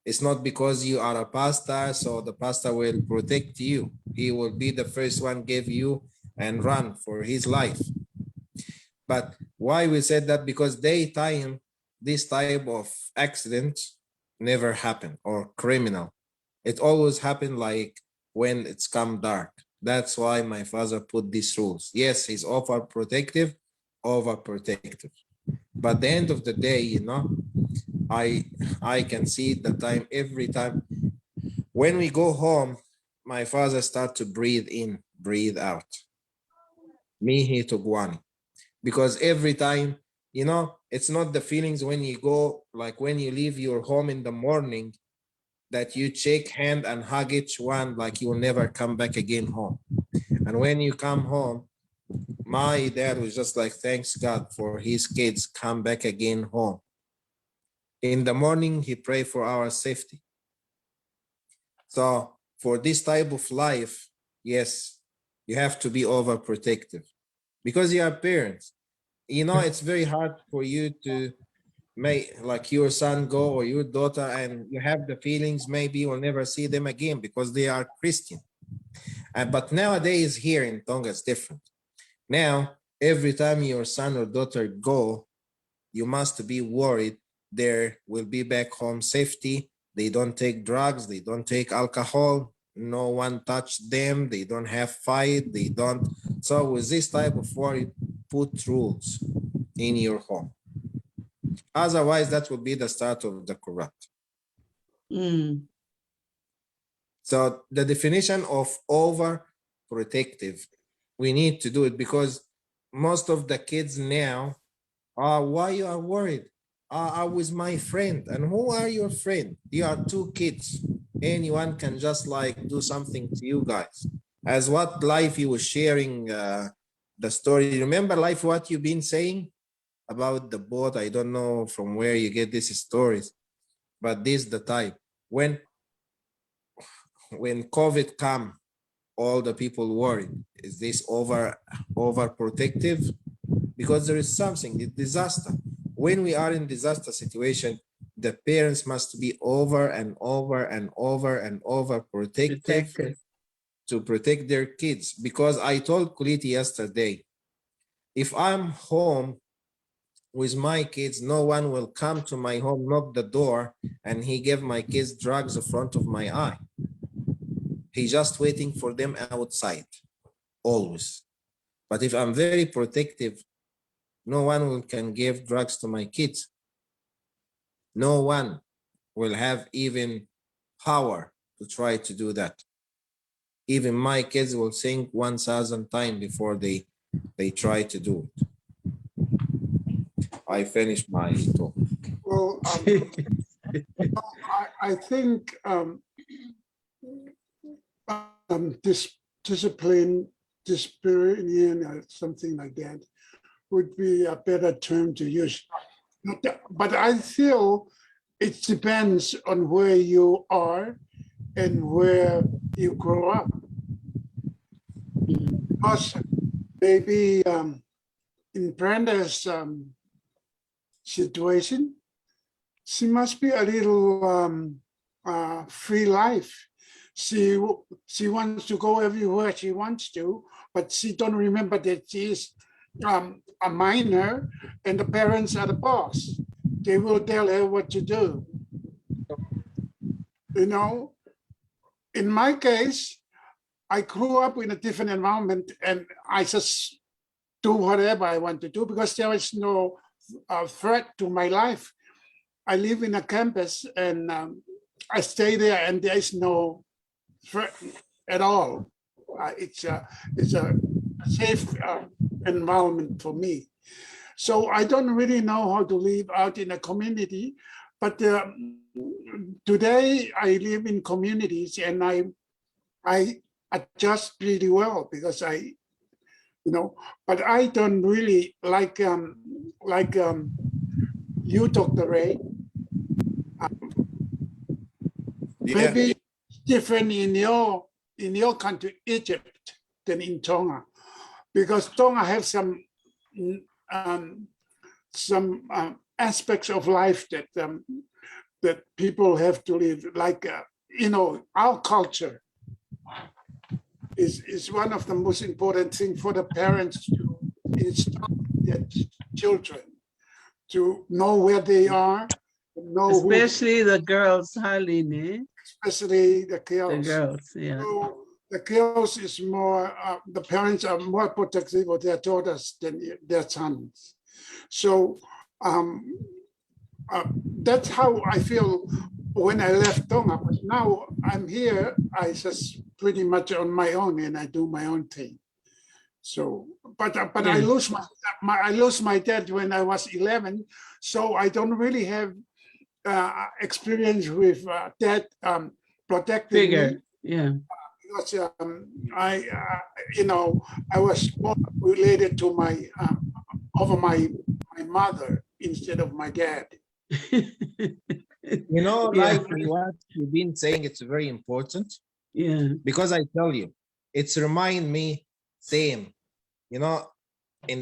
It's not because you are a pastor, so the pastor will protect you. He will be the first one give you and run for his life. But why we said that? Because daytime, this type of accident never happen or criminal. It always happen like when it's come dark. That's why my father put these rules. Yes, he's overprotective. But at the end of the day, you know, I can see the time every time. When we go home, my father start to breathe in, breathe out. Mihi Tugwani. Because every time, you know, it's not the feelings when you go, like when you leave your home in the morning, that you shake hand and hug each one like you will never come back again home. And when you come home, my dad was just like, thanks God for his kids come back again home. In the morning, he prayed for our safety. So for this type of life, yes, you have to be overprotective because you are parents. You know, it's very hard for you to make like your son go or your daughter and you have the feelings maybe you'll never see them again because they are Christian. But nowadays here in Tonga, it's different. Now every time your son or daughter go, you must be worried they will be back home safety. They don't take drugs, they don't take alcohol, no one touch them, they don't have fight, they don't. So with this type of worry, put rules in your home. Otherwise, that will be the start of the corrupt. So the definition of overprotective, we need to do it because most of the kids now are, why you are worried? I was my friend. And who are your friend? You are two kids. Anyone can just like do something to you guys. As what Life you was sharing the story. Remember Life what you've been saying about the boat? I don't know from where you get these stories, but this is the type. When COVID come, all the people worried, is this overprotective? Because there is something, the disaster. When we are in disaster situation, the parents must be over and over and over and over protective to protect their kids. Because I told Kuliti yesterday, if I'm home with my kids, no one will come to my home, knock the door, and he gave my kids drugs in front of my eye. He's just waiting for them outside, always. But if I'm very protective, no one can give drugs to my kids. No one will have even power to try to do that. Even my kids will think 1,000 times before they try to do it. I finished my talk. Well, I think discipline, something like that, would be a better term to use. But I feel it depends on where you are and where you grow up. Because maybe in Brenda's situation, she must be a little free life. She wants to go everywhere she wants to, but she don't remember that she is a minor and the parents are the boss. They will tell her what to do. You know, in my case, I grew up in a different environment and I just do whatever I want to do because there is no threat to my life. I live in a campus and I stay there and there is no threat at all. It's a safe environment for me. So I don't really know how to live out in a community, but today I live in communities and I adjust really well because but I don't really like you, Dr. Ray. Maybe it's different in your country, Egypt, than in Tonga, because Tonga have some aspects of life that people have to live, like our culture is one of the most important things for the parents to instruct their children to know where they are, know especially the girls, Haline. Especially the girls. The girls, yeah. So the girls is more, the parents are more protective of their daughters than their sons. So that's how I feel when I left Tonga. But now I'm here, I just pretty much on my own and I do my own thing. So, but I lost I lost my dad when I was 11, so I don't really have experience with dad protecting me. Yeah. Because I was more related to my mother instead of my dad. Like what you've been saying, it's very important. Yeah. Because I tell you, it's remind me same. In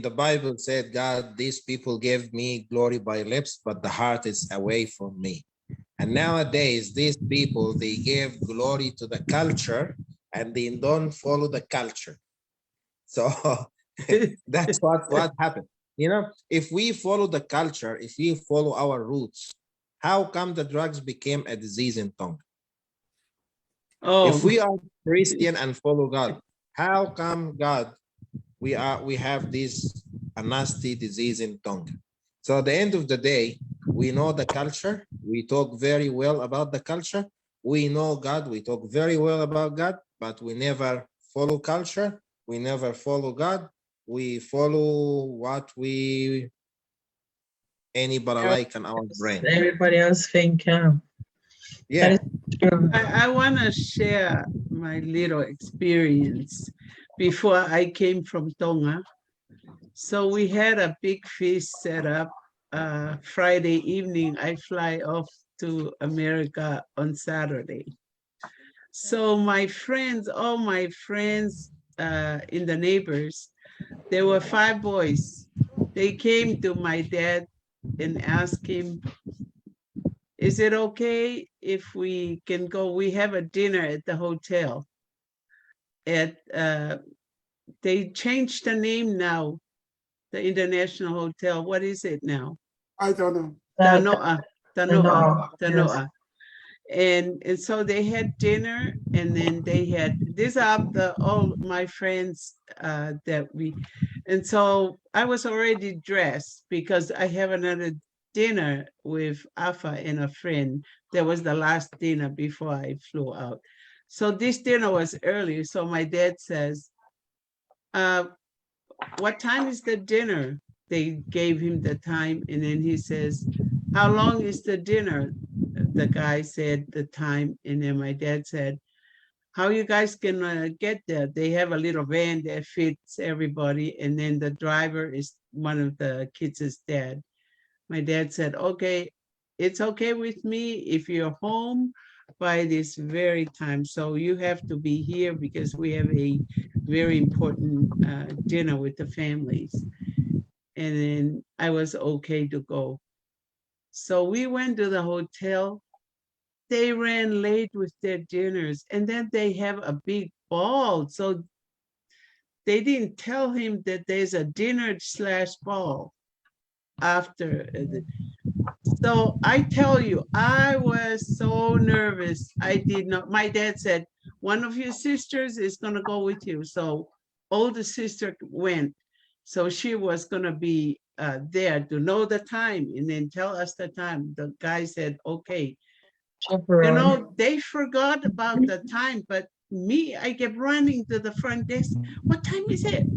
the Bible said, God, these people gave me glory by lips, but the heart is away from me. And nowadays, these people, they give glory to the culture and they don't follow the culture. So That's what happened. You know, if we follow the culture, if we follow our roots, how come the drugs became a disease in Tonga? Oh, If we are Christian and follow God, how come God we have this a nasty disease in Tonga? So at the end of the day, we know the culture. We talk very well about the culture. We know God. We talk very well about God, but we never follow culture. We never follow God. We follow what anybody like in our brain. Everybody else think, that Yeah. is true. I want to share my little experience before I came from Tonga. So we had a big feast set up. Friday evening, I fly off to America on Saturday. So my friends, all my friends in the neighbors, there were 5 boys. They came to my dad and asked him, is it okay if we can go? We have a dinner at the hotel. They changed the name now, the International Hotel. What is it now? I don't know. Tanoa. Tanoa, Tanoa. And so they had dinner, and then they had, these are all my friends and so I was already dressed because I have another dinner with Afa and a friend. That was the last dinner before I flew out. So this dinner was early. So my dad says, what time is the dinner? They gave him the time, and then he says, how long is the dinner? The guy said the time, and then my dad said, how you guys can get there? They have a little van that fits everybody, and then the driver is one of the kids' dad. My dad said, okay, it's okay with me if you're home by this very time. So you have to be here because we have a very important dinner with the families. And then I was okay to go. So we went to the hotel. They ran late with their dinners, and then they have a big ball. So they didn't tell him that there's a dinner/ball after. So I tell you, I was so nervous. I did not. My dad said, one of your sisters is going to go with you. So older sister went. So she was going to be there to know the time and then tell us the time. The guy said, okay. You know, they forgot about the time, but me, I kept running to the front desk. What time is it?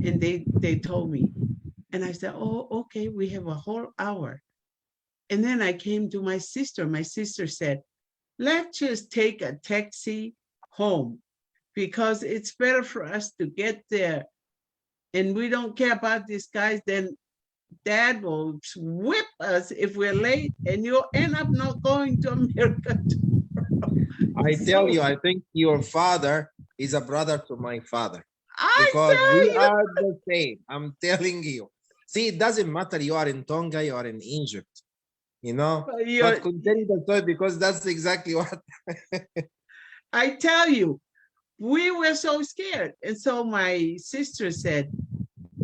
And they told me. And I said, oh, okay, we have a whole hour. And then I came to my sister. My sister said, let's just take a taxi home because it's better for us to get there. And we don't care about these guys, then Dad will whip us if we're late, and you'll end up not going to America tomorrow. I tell you, I think your father is a brother to my father. Because we are the same. I'm telling you. See, it doesn't matter you are in Tonga, you are in Egypt. You know, but continue the story because that's exactly what I tell you, we were so scared. And so my sister said,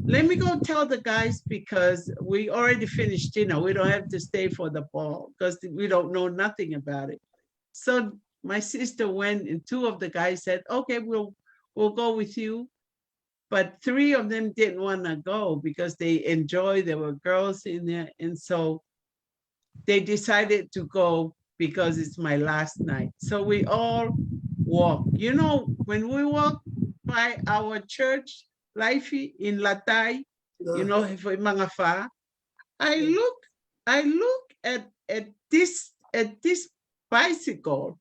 let me go tell the guys because we already finished dinner. We don't have to stay for the ball because we don't know nothing about it. So my sister went, and 2 of the guys said, okay, we'll go with you. But 3 of them didn't want to go because they enjoyed, there were girls in there. And so they decided to go because it's my last night. So we all walked. You know, when we walk by our church, Life in Latay, you know, for mga fa, I look at this bicycle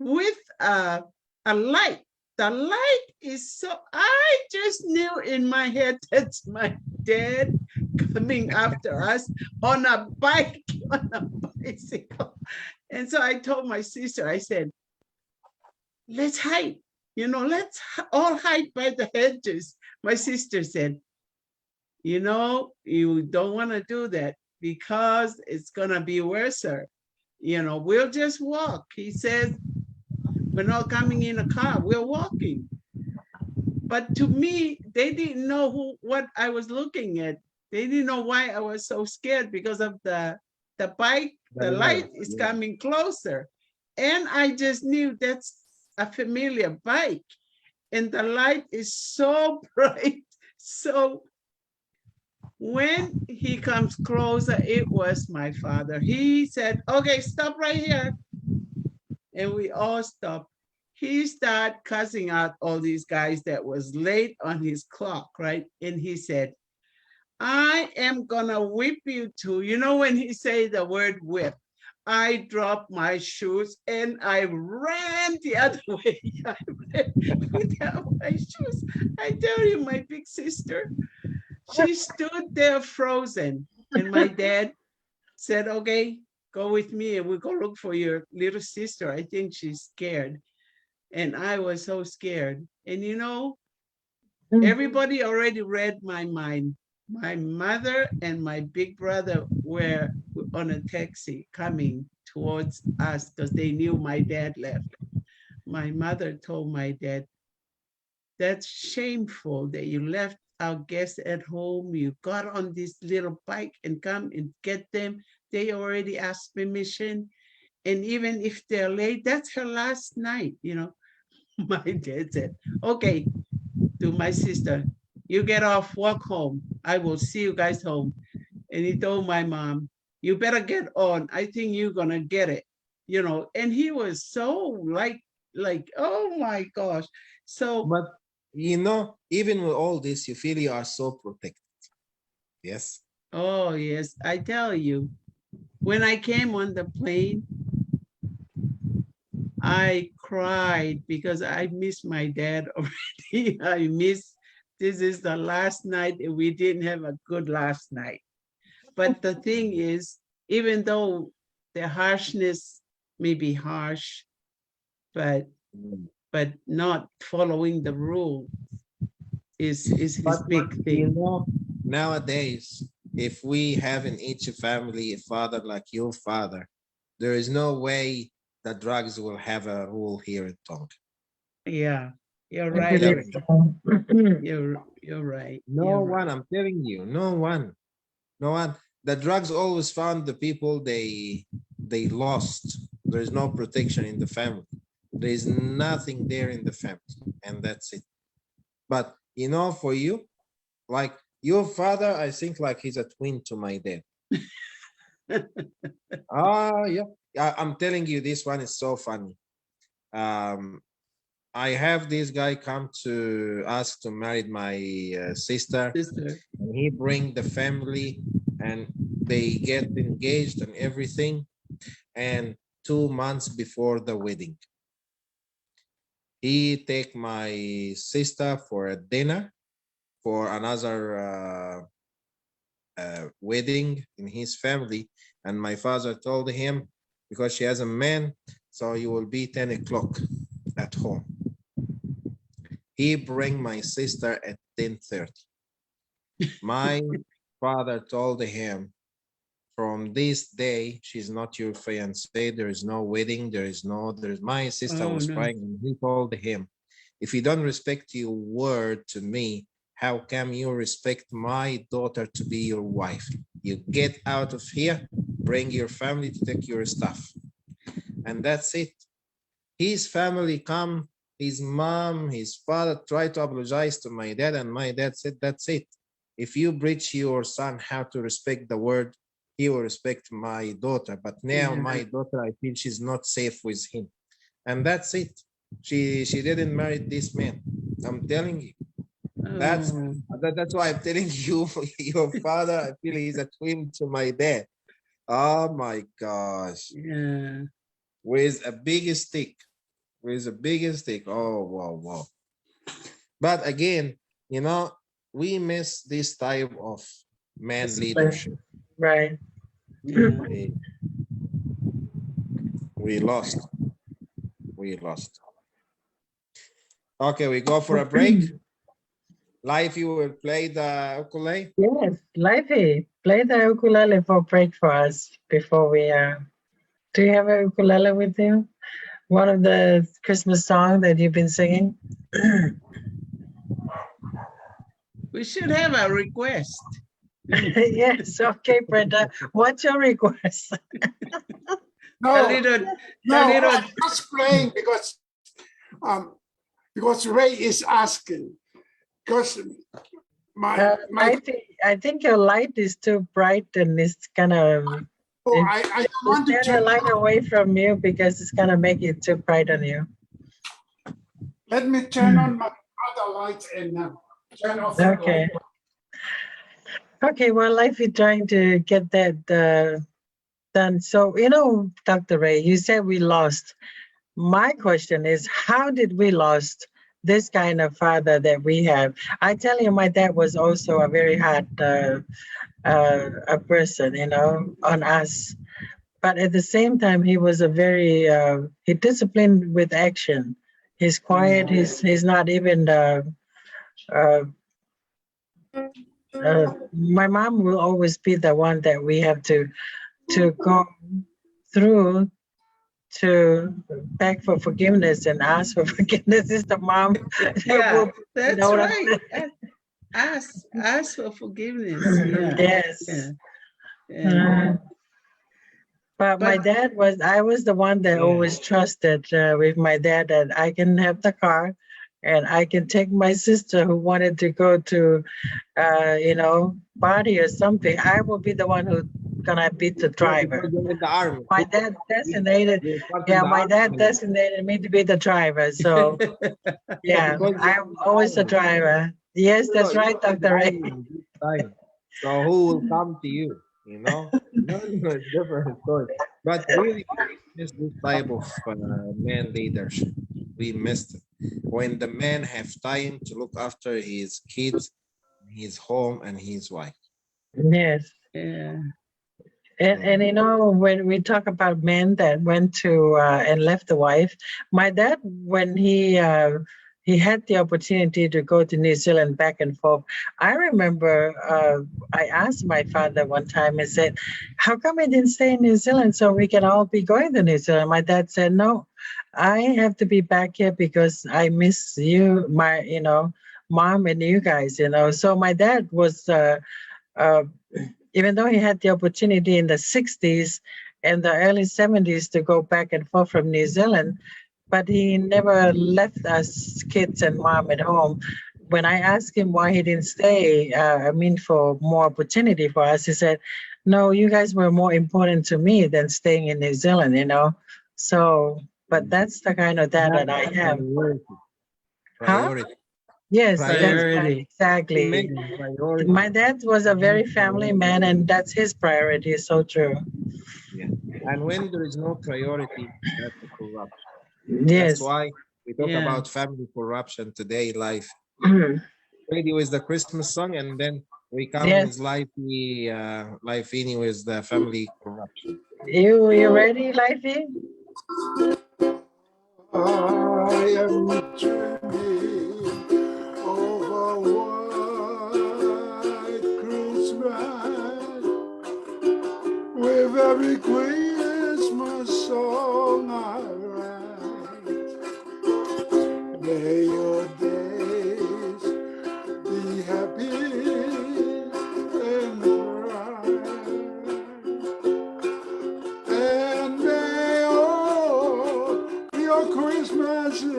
with a light. The light is so, I just knew in my head that's my dad coming after us on a bike, on a bicycle. And so I told my sister, I said, let's hide, you know, let's all hide by the hedges. My sister said, you know, you don't want to do that because it's going to be worse. You know, we'll just walk. He says, we're not coming in a car, we're walking. But to me, they didn't know what I was looking at. They didn't know why I was so scared because of the bike, the light is coming closer. And I just knew that's a familiar bike. And the light is so bright. So when he comes closer, it was my father. He said, okay, stop right here. And we all stopped. He started cussing out all these guys that was late on his clock, right? And he said, I am gonna whip you too. You know, when he say the word whip, I dropped my shoes and I ran the other way. I ran without my shoes. I tell you, my big sister, she stood there frozen. And my dad said, okay, go with me and we'll go look for your little sister. I think she's scared. And I was so scared. And you know, everybody already read my mind. My mother and my big brother were on a taxi coming towards us because they knew my dad left. My mother told my dad, that's shameful that you left our guests at home. You got on this little bike and come and get them. They already asked permission. And even if they're late, that's her last night, you know. My dad said, okay, to my sister, you get off, walk home. I will see you guys home. And he told my mom, you better get on. I think you're gonna get it, you know. And he was so like, oh my gosh. So, But you know, even with all this, you feel you are so protected. Yes. oh yes, I tell you, when I came on the plane, I cried because I miss my dad already. I miss, this is the last night and we didn't have a good last night. But the thing is, even though the harshness may be harsh, but not following the rule is his big thing. You know, nowadays, if we have in each family a father like your father, there is no way that drugs will have a rule here in Tonga. Yeah, you're right. You're right. No one, I'm telling you, no one. The drugs always found the people they lost. There is no protection in the family. There is nothing there in the family, and that's it. But you know, for you, like your father, I think like he's a twin to my dad. Yeah. I'm telling you, this one is so funny. I have this guy come to ask to marry my sister. And he bring the family and they get engaged and everything. And 2 months before the wedding, he take my sister for a dinner for another wedding in his family. And my father told him, because she has a man, so you will be 10 o'clock at home. He bring my sister at 10:30. My father told him, from this day, she's not your fiance. There is no wedding. My sister was crying, and he told him, if you don't respect your word to me, how come you respect my daughter to be your wife? You get out of here, bring your family to take your stuff. And that's it. His family come, his mom, his father tried to apologize to my dad, and my dad said, that's it. If you preach your son how to respect the word, he will respect my daughter. But now my daughter, I feel she's not safe with him. And that's it. She didn't marry this man. I'm telling you. That's why I'm telling you, your father, I feel he's a twin to my dad. Oh my gosh. Yeah. With a big stick. Oh, wow. But again, you know, we miss this type of man leadership. Right. We lost. Okay, we go for a break. Life, you will play the ukulele? Yes, Lifey, play the ukulele for break for us before we do you have a ukulele with you? One of the Christmas songs that you've been singing? We should have a request. Yes, okay, Brenda. What's your request? A little. I'm just praying because Ray is asking. Because I think your light is too bright and it's kind of. I don't want to turn the turn light away from you because it's gonna make it too bright on you. Let me turn on my other lights and turn off the Okay. light. Okay, well, if you're trying to get that done, so Dr. Ray, you said we lost. My question is, how did we lost this kind of father that we have? I tell you, my dad was also a very hard a person, on us. But at the same time, he was a very he disciplined with action. He's quiet. He's not even. My mom will always be the one that we have to go through to beg for forgiveness and ask for forgiveness. Is the mom? Yeah, that's right. Ask for forgiveness. Yeah. Yes. Yeah. But my dad I was the one that always trusted with my dad that I can have the car and I can take my sister who wanted to go to, party or something. I will be the one who's gonna be the driver. My dad designated me to be the driver. So yeah, I'm always the driver. Yes, that's right, Dr. Ray. So who will come to you? No, it's different story. But really, we miss this type of man leadership. We missed it. When the man have time to look after his kids, his home, and his wife. Yes. Yeah. And when we talk about men that went to and left the wife, my dad, when he had the opportunity to go to New Zealand back and forth, I remember I asked my father one time and said, how come he didn't stay in New Zealand so we can all be going to New Zealand? My dad said, no, I have to be back here because I miss you, my, mom and you guys, So my dad was, even though he had the opportunity in the 60s and the early 70s to go back and forth from New Zealand, but he never left us kids and mom at home. When I asked him why he didn't stay, for more opportunity for us, he said, no, you guys were more important to me than staying in New Zealand, So, but that's the kind of dad that I have. Priority. Huh? Yes, Priority. that's right, exactly. My dad was a very family man, and that's his priority. So true. Yeah. And when there is no priority, that's a corruption. Yes. That's why we talk about family corruption today. Life radio is the Christmas song, and then we come with Lifey with the family corruption. You ready, Lifey? I am dreaming of a white Christmas with every Christmas song I write. May your days be happy and bright, and may all your Christmases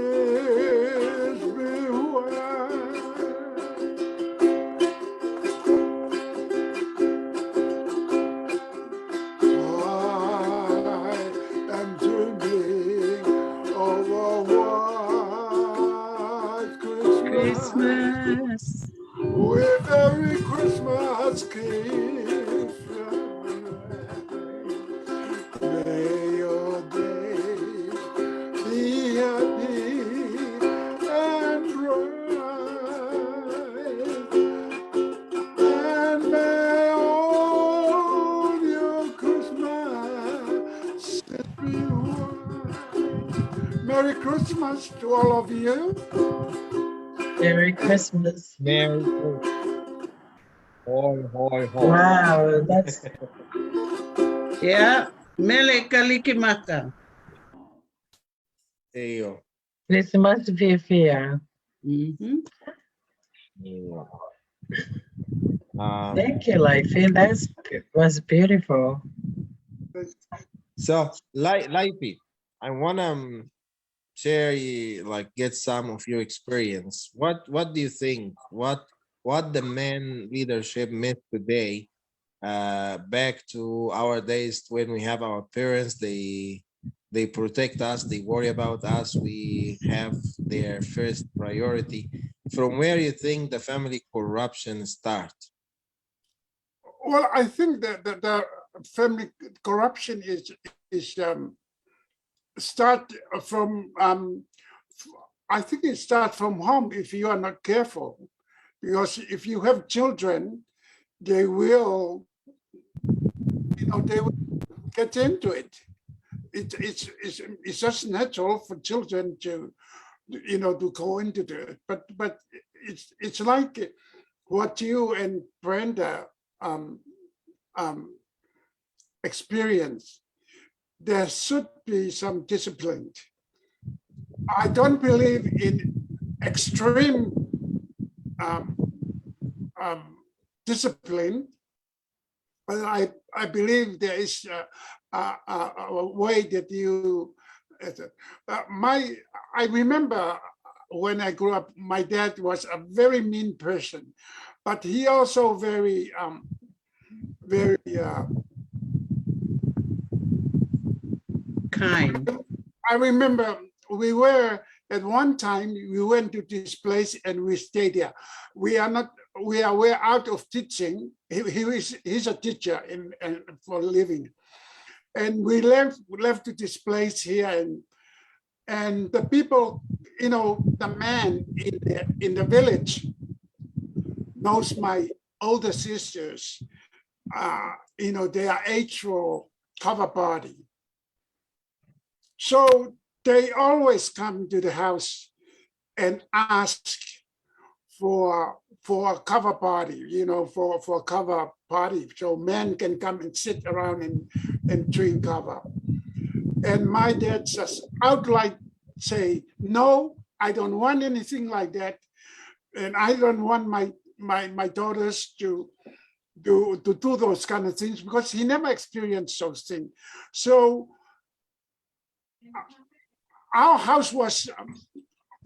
be white. I am dreaming of a white Christmas with every Christmas gift. May your days be happy and bright, and may all your Christmas be white. Merry Christmas to all of you. Merry Christmas. Merry Christmas. Hoi, hoi, hoi. Wow, that's Yeah. Mele kalikimaka. Christmas Fifia. Mm-hmm. Yeah. Thank you, Lifey. That was beautiful. So, Laipi, I want to share, like, get some of your experience. What do you think? What the men leadership missed today? Back to our days when we have our parents, they protect us, they worry about us, we have their first priority. From where you think the family corruption start? Well, I think that the family corruption is start from I think it starts from home if you are not careful, because if you have children, they will, they will get into it. It's just natural for children to, to go into it. But it's like what you and Brenda experience. There should be some discipline. I don't believe in extreme discipline, but I believe there is a way that you. I remember when I grew up, my dad was a very mean person, but he also very kind. I remember we were at one time, we went to this place and we stayed there. We're out of teaching. He's a teacher for a living. And we left to this place here, and the people, the man in the village knows my older sisters. They are age for cover party. So they always come to the house and ask for a cover party, for a cover party, so men can come and sit around and drink cover. And my dad just outright say, no, I don't want anything like that, and I don't want my daughters to do those kind of things, because he never experienced those things. So our house was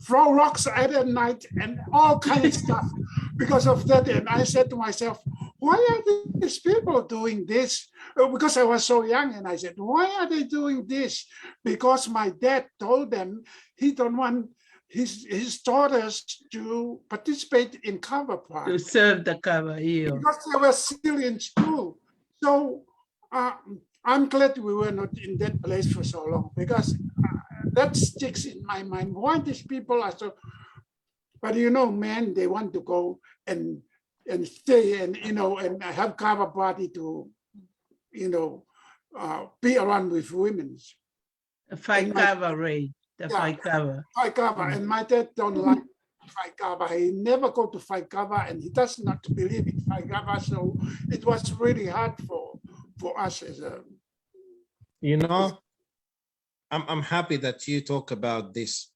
throw rocks at night and all kind of stuff because of that. And I said to myself, why are these people doing this? Because I was so young, and I said, why are they doing this? Because my dad told them he don't want his daughters to participate in cover party. To serve the cover here. Because they were still in school. So I'm glad we were not in that place for so long, because that sticks in my mind. Why these people are so, but men, they want to go and stay and and have cover party to be around with women. Fight cover, Ray. The fight cover. Fight cover. And my dad don't like fight cover. He never go to fight cover, and he does not believe in fight cover. So it was really hard for us as a. I'm happy that you talk about this,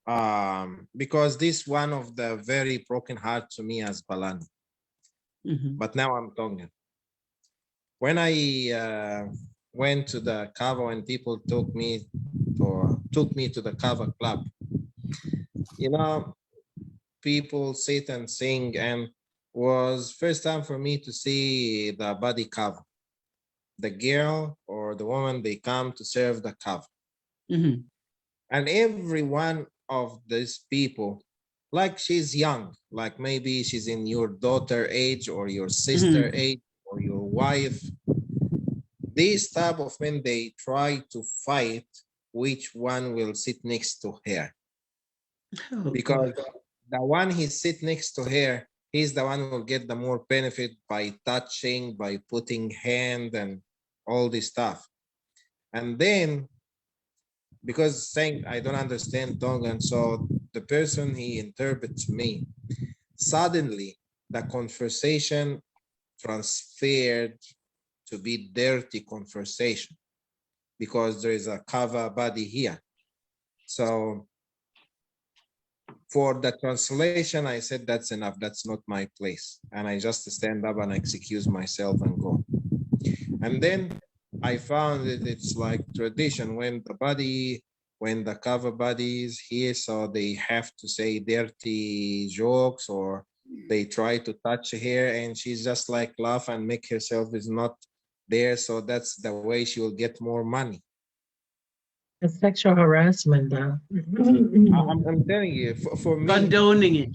because this one of the very broken heart to me as Balani. But now I'm talking. When I went to the Kava, and people took me to the Kava club, people sit and sing, and was first time for me to see the body cover. The girl or the woman, they come to serve the cover. And every one of these people, like she's young, like maybe she's in your daughter age or your sister age or your wife. These type of men, they try to fight which one will sit next to her. Because the one he sit next to her, he's the one who will get the more benefit by touching, by putting hand and all this stuff. And then, because saying I don't understand Tongan, so the person he interprets me, suddenly the conversation transferred to be dirty conversation, because there is a cover body here. So for the translation, I said, that's enough. That's not my place. And I just stand up and excuse myself and go. And then I found that it's like tradition when the cover body is here, so they have to say dirty jokes or they try to touch her and she's just like laugh and make herself is not there. So that's the way she will get more money. It's sexual harassment, though. I'm telling you, for me, Condoning it.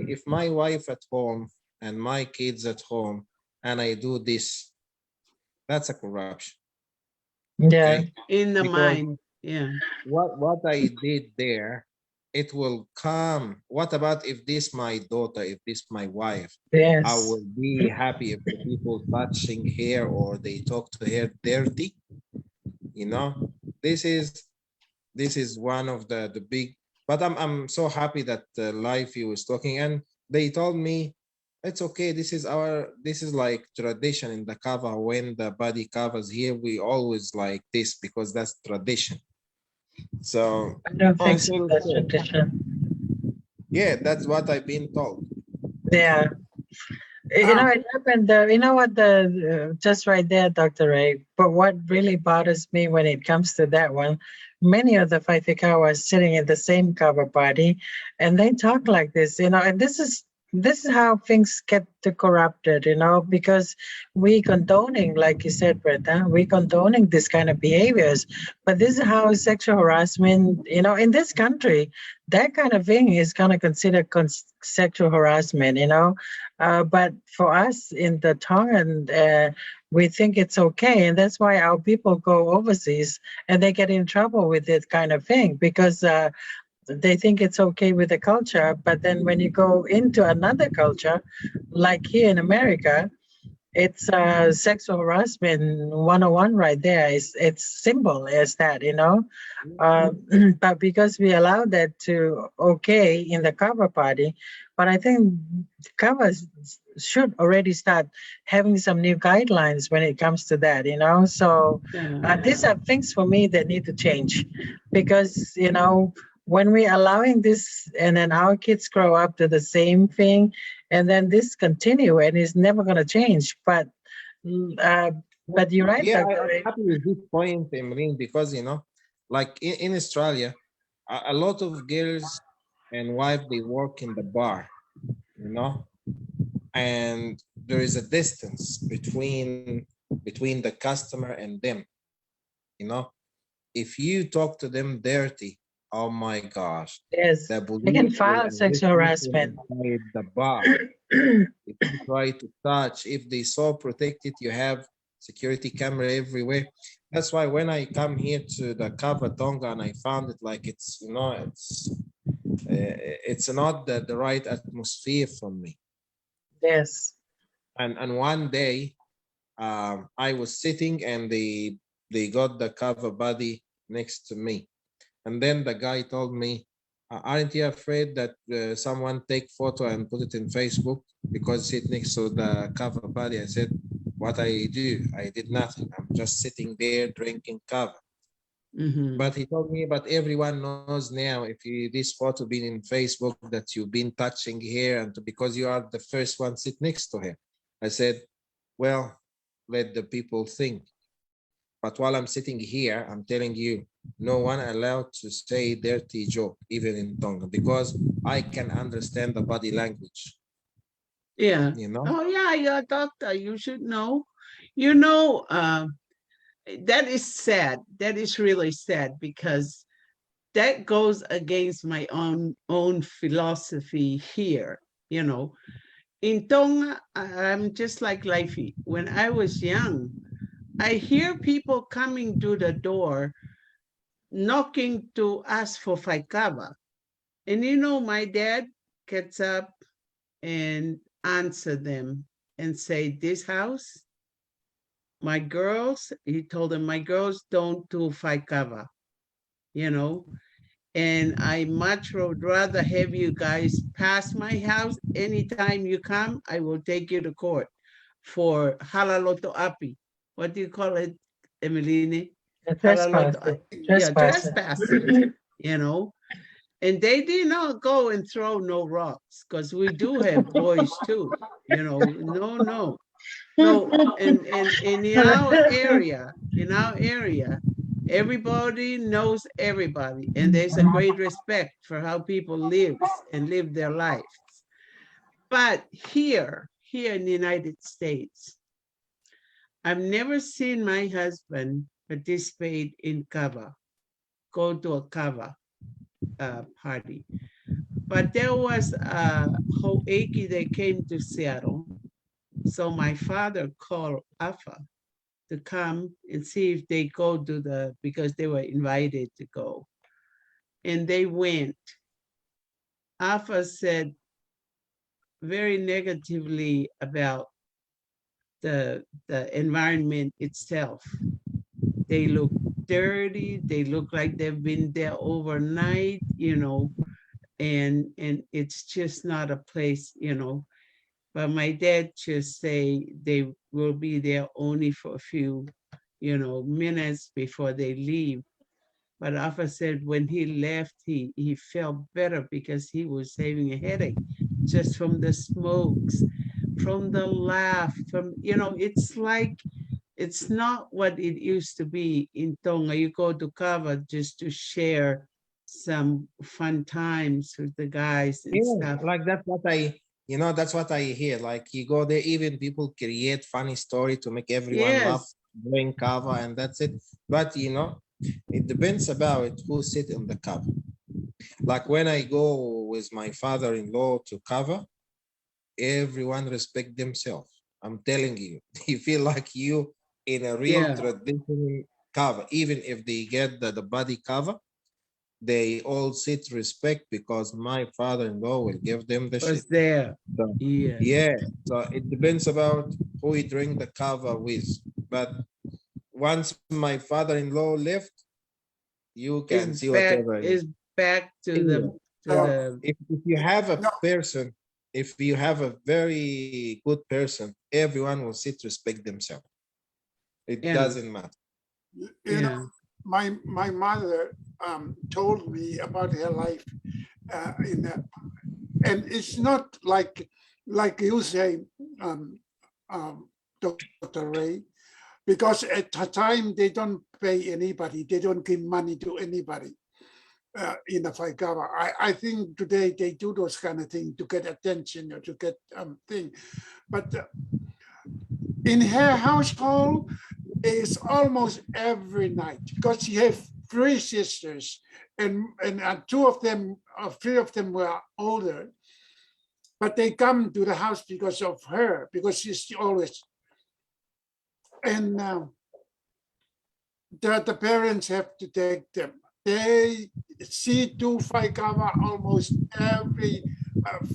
if my wife at home and my kids at home and I do this, that's a corruption. Yeah. Okay? In the Because mind. Yeah. what I did there, it will come. What about if this my daughter, if this my wife? Yes. I will be happy if the people touching her or they talk to her dirty. You know, this is one of the big. But I'm so happy that Life was talking and they told me it's okay. This is like tradition in the cover. When the body covers here, we always like this because that's tradition. So I don't think until so. That's tradition. yeah, that's what I've been told. Yeah. You know, it happened. You know what? Just right there, Dr. Ray. But what really bothers me when it comes to that one, many of the Faifikawa are sitting in the same cover party, and they talk like this. You know, and this is how things get to corrupted. You know, because we condoning, like you said, Bretta, we condoning this kind of behaviors. But this is how sexual harassment. You know, in this country, that kind of thing is kind of considered sexual harassment. You know. But for us in the Tongan, we think it's okay. And that's why our people go overseas and they get in trouble with this kind of thing because they think it's okay with the culture. But then when you go into another culture, like here in America, it's sexual harassment 101 right there. It's simple as that, you know. But because we allow that to okay in the cover party, but I think covers should already start having some new guidelines when it comes to that, you know. So these are things for me that need to change because, you know, when we're allowing this and then our kids grow up to the same thing and then this continue and it's never going to change. But you're right. Yeah, I'm happy with this point, Emeline, because, you know, like in Australia, a lot of girls and wives, they work in the bar, you know, and there is a distance between the customer and them, you know. If you talk to them dirty, oh my gosh, yes, the they can police file will sexual harassment. inside the bar. If you try to touch, if they so protected, you have security camera everywhere. That's why when I come here to the Kava Tonga and I found it like it's, you know, it's not the right atmosphere for me. Yes. And one day I was sitting and they got the cover body next to me. And then the guy told me, aren't you afraid that someone take photo and put it in Facebook because sit next to the cover body? I said, what I do? I did nothing. I'm just sitting there drinking cover. But he told me, but everyone knows now if this photo been in Facebook that you've been touching her and because you are the first one sit next to her. I said, well, let the people think. But while I'm sitting here, I'm telling you, no one allowed to say dirty joke, even in Tonga, because I can understand the body language. Yeah. You know? Oh, yeah, you're a doctor. You should know. You know, that is sad. That is really sad because that goes against my own philosophy here. You know, in Tonga, I'm just like Lifey. When I was young, I hear people coming to the door, knocking to ask for faikava. And you know, my dad gets up and answer them and say, this house, my girls, he told them, my girls don't do faikava, you know, and I much would rather have you guys pass my house. Anytime you come, I will take you to court for halaloto api. What do you call it, Emeline? Trespassing. Yeah, trespassing. you know. And they did not go and throw no rocks, because we do have boys too, you know. No. And in our area, everybody knows everybody, and there's a great respect for how people live their lives. But here in the United States, I've never seen my husband participate in kava, go to a kava party. But there was a Ho'eki that came to Seattle. So my father called Afa to come and see if they go to because they were invited to go. And they went. Afa said very negatively about the environment itself. They look dirty. They look like they've been there overnight, you know, and it's just not a place, you know. But my dad just say they will be there only for a few, you know, minutes before they leave. But Alpha said when he left, he felt better because he was having a headache just from the smokes, from the laugh, from, you know, it's like, it's not what it used to be in Tonga. You go to Kava just to share some fun times with the guys and stuff. Like that's what that's what I hear. Like you go there, even people create funny story to make everyone laugh during cover, and that's it. But it depends about who sit in the cover. Like when I go with my father-in-law to cover, everyone respect themselves. I'm telling you, you feel like you in a real traditional cover, even if they get the body cover. They all sit respect because my father-in-law will give them the shit. There. So, so it depends about who you drink the cover with. But once my father-in-law left, you can see whatever. It's back to if you have a person, if you have a very good person, everyone will sit respect themselves. It doesn't matter. You know, my mother told me about her life and it's not like you say, Dr. Ray, because at the time they don't pay anybody, they don't give money to anybody in the Faikawa. I think today they do those kind of things to get attention or to get thing, but in her household, it's almost every night because she has 3 sisters, and 2 of them, 3 of them were older, but they come to the house because of her, because she's always. And the parents have to take them. They see to Faikawa almost every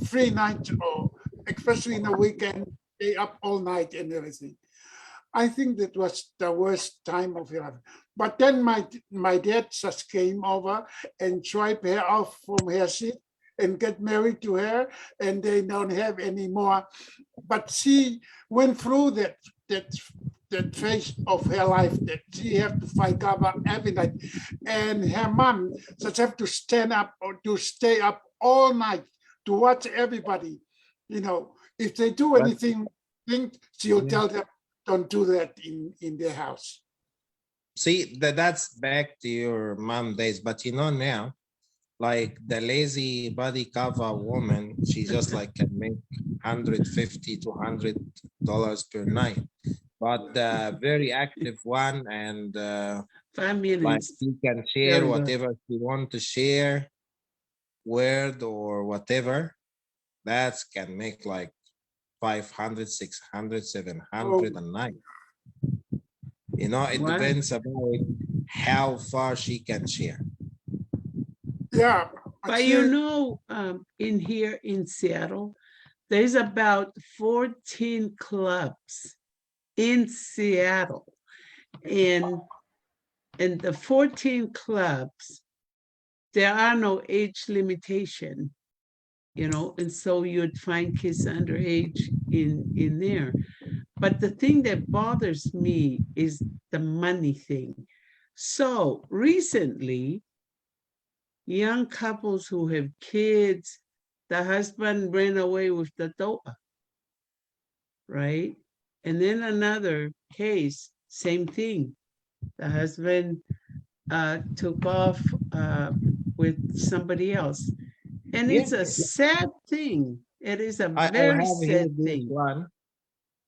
3 nights, or especially in the weekend, they up all night and everything. I think that was the worst time of her life. But then my dad just came over and swiped her off from her seat and get married to her, and they don't have any more. But she went through that phase of her life that she have to fight cover every night, and her mom just have to stand up or to stay up all night to watch everybody. You know, if they do anything, she'll tell them, don't do that in their house. See, that's back to your mom days, but now, like the lazy body cover woman, she just like can make $150 to $200 per night. But the very active one and 5 minutes, like she can share whatever she want to share, word or whatever, that can make like 500, 600, 700 a night. It depends about how far she can share. Yeah. But in here in Seattle, there's about 14 clubs in Seattle. And the 14 clubs, there are no age limitation, and so you'd find kids underage in there. But the thing that bothers me is the money thing. So recently, young couples who have kids, the husband ran away with the toa, right? And then another case, same thing. The husband took off with somebody else. And it's a sad thing. It is a I very have here sad this thing. one,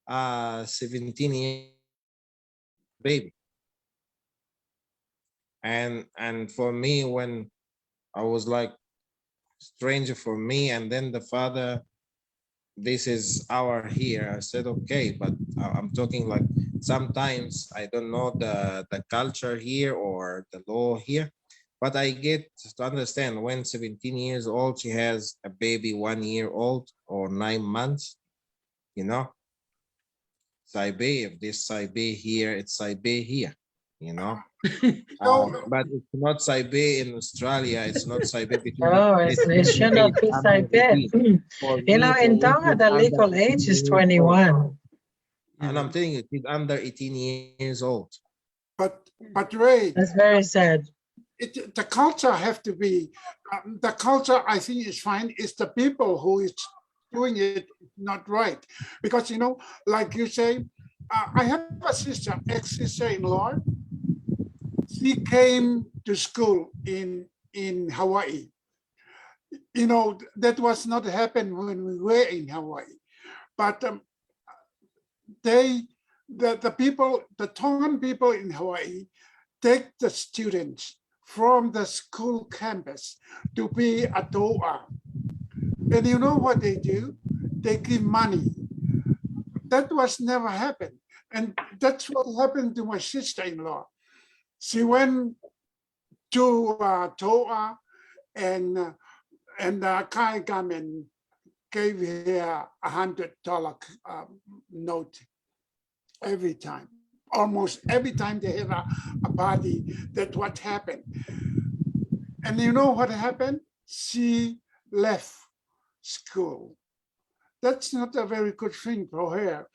17 year baby. And for me, when I was like stranger for me, and then the father, this is our here. I said, okay, but I'm talking like sometimes I don't know the culture here or the law here, but I get to understand when 17 years old, she has a baby 1 year old or 9 months, you know, Saibe, if this Saibe here, it's Saibe here, you know. But it's not Saibe in Australia. It's not Saibe between Oh, it should not be like that. For You know, me, in for Tonga, instance, the under legal 18 age is years old. 21. And I'm telling you, she's under 18 years old. But Ray, That's very sad. the culture have to be, the culture I think is fine. It's the people who is doing it not right. Because, you know, like you say, I have a sister, ex-sister-in-law. She came to school in Hawaii. You know, that was not happen when we were in Hawaii. But the people, the Tongan people in Hawaii, take the students from the school campus to be a toa. And you know what they do? They give money. That was never happened. And that's what happened to my sister-in-law. She went to toa and Kai Gamen gave her $100 note every time. Almost every time they have a party, that's what happened. And you know what happened? She left school. That's not a very good thing for her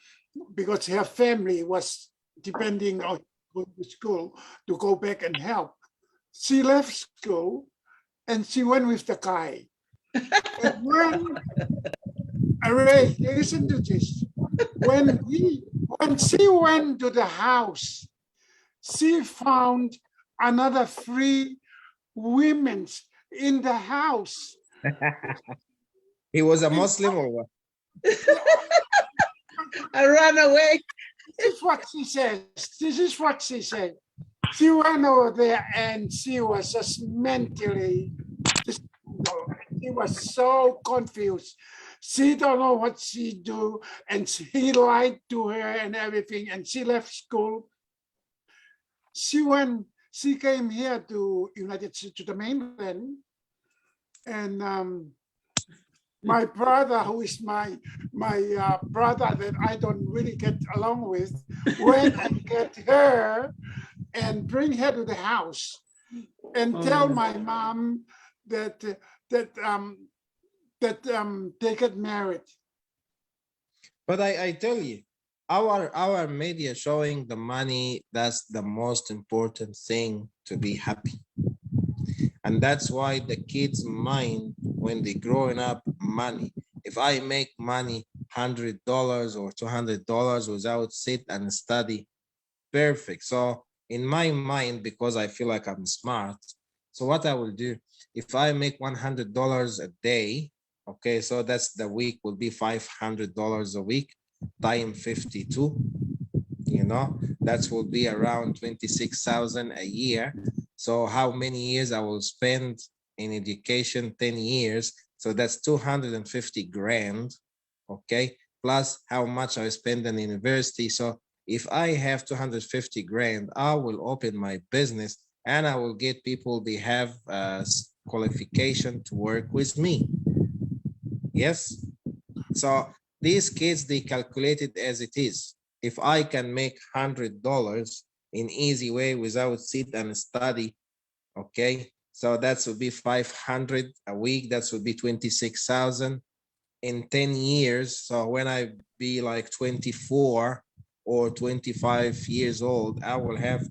because her family was depending on going to school to go back and help. She left school and she went with the guy. And when, Ray, listen to this. When she went to the house, she found another 3 women in the house. He was a Muslim or what? I ran away. This is what she says. This is what she said. She went over there and she was just mentally, she was so confused. She don't know what she do, and he lied to her and everything, and she left school. She came here to United States, to the mainland, and my brother, who is my brother that I don't really get along with, went and get her and bring her to the house and tell my mom that they get married. But I tell you, our media showing the money, that's the most important thing to be happy. And that's why the kids' mind, when they growing up, money. If I make money, $100 or $200 without sit and study, perfect. So in my mind, because I feel like I'm smart, so what I will do, if I make $100 a day, okay, so that's the week will be $500 a week, time 52, you know, that will be around 26,000 a year. So how many years I will spend in education? 10 years. So that's 250 grand, okay? Plus how much I spend in university. So if I have 250 grand, I will open my business and I will get people, they have qualification to work with me. Yes. So these kids, they calculate it as it is. If I can make $100 in easy way without sit and study, okay, so that would be 500 a week. That would be 26,000 in 10 years. So when I be like 24 or 25 years old, I will have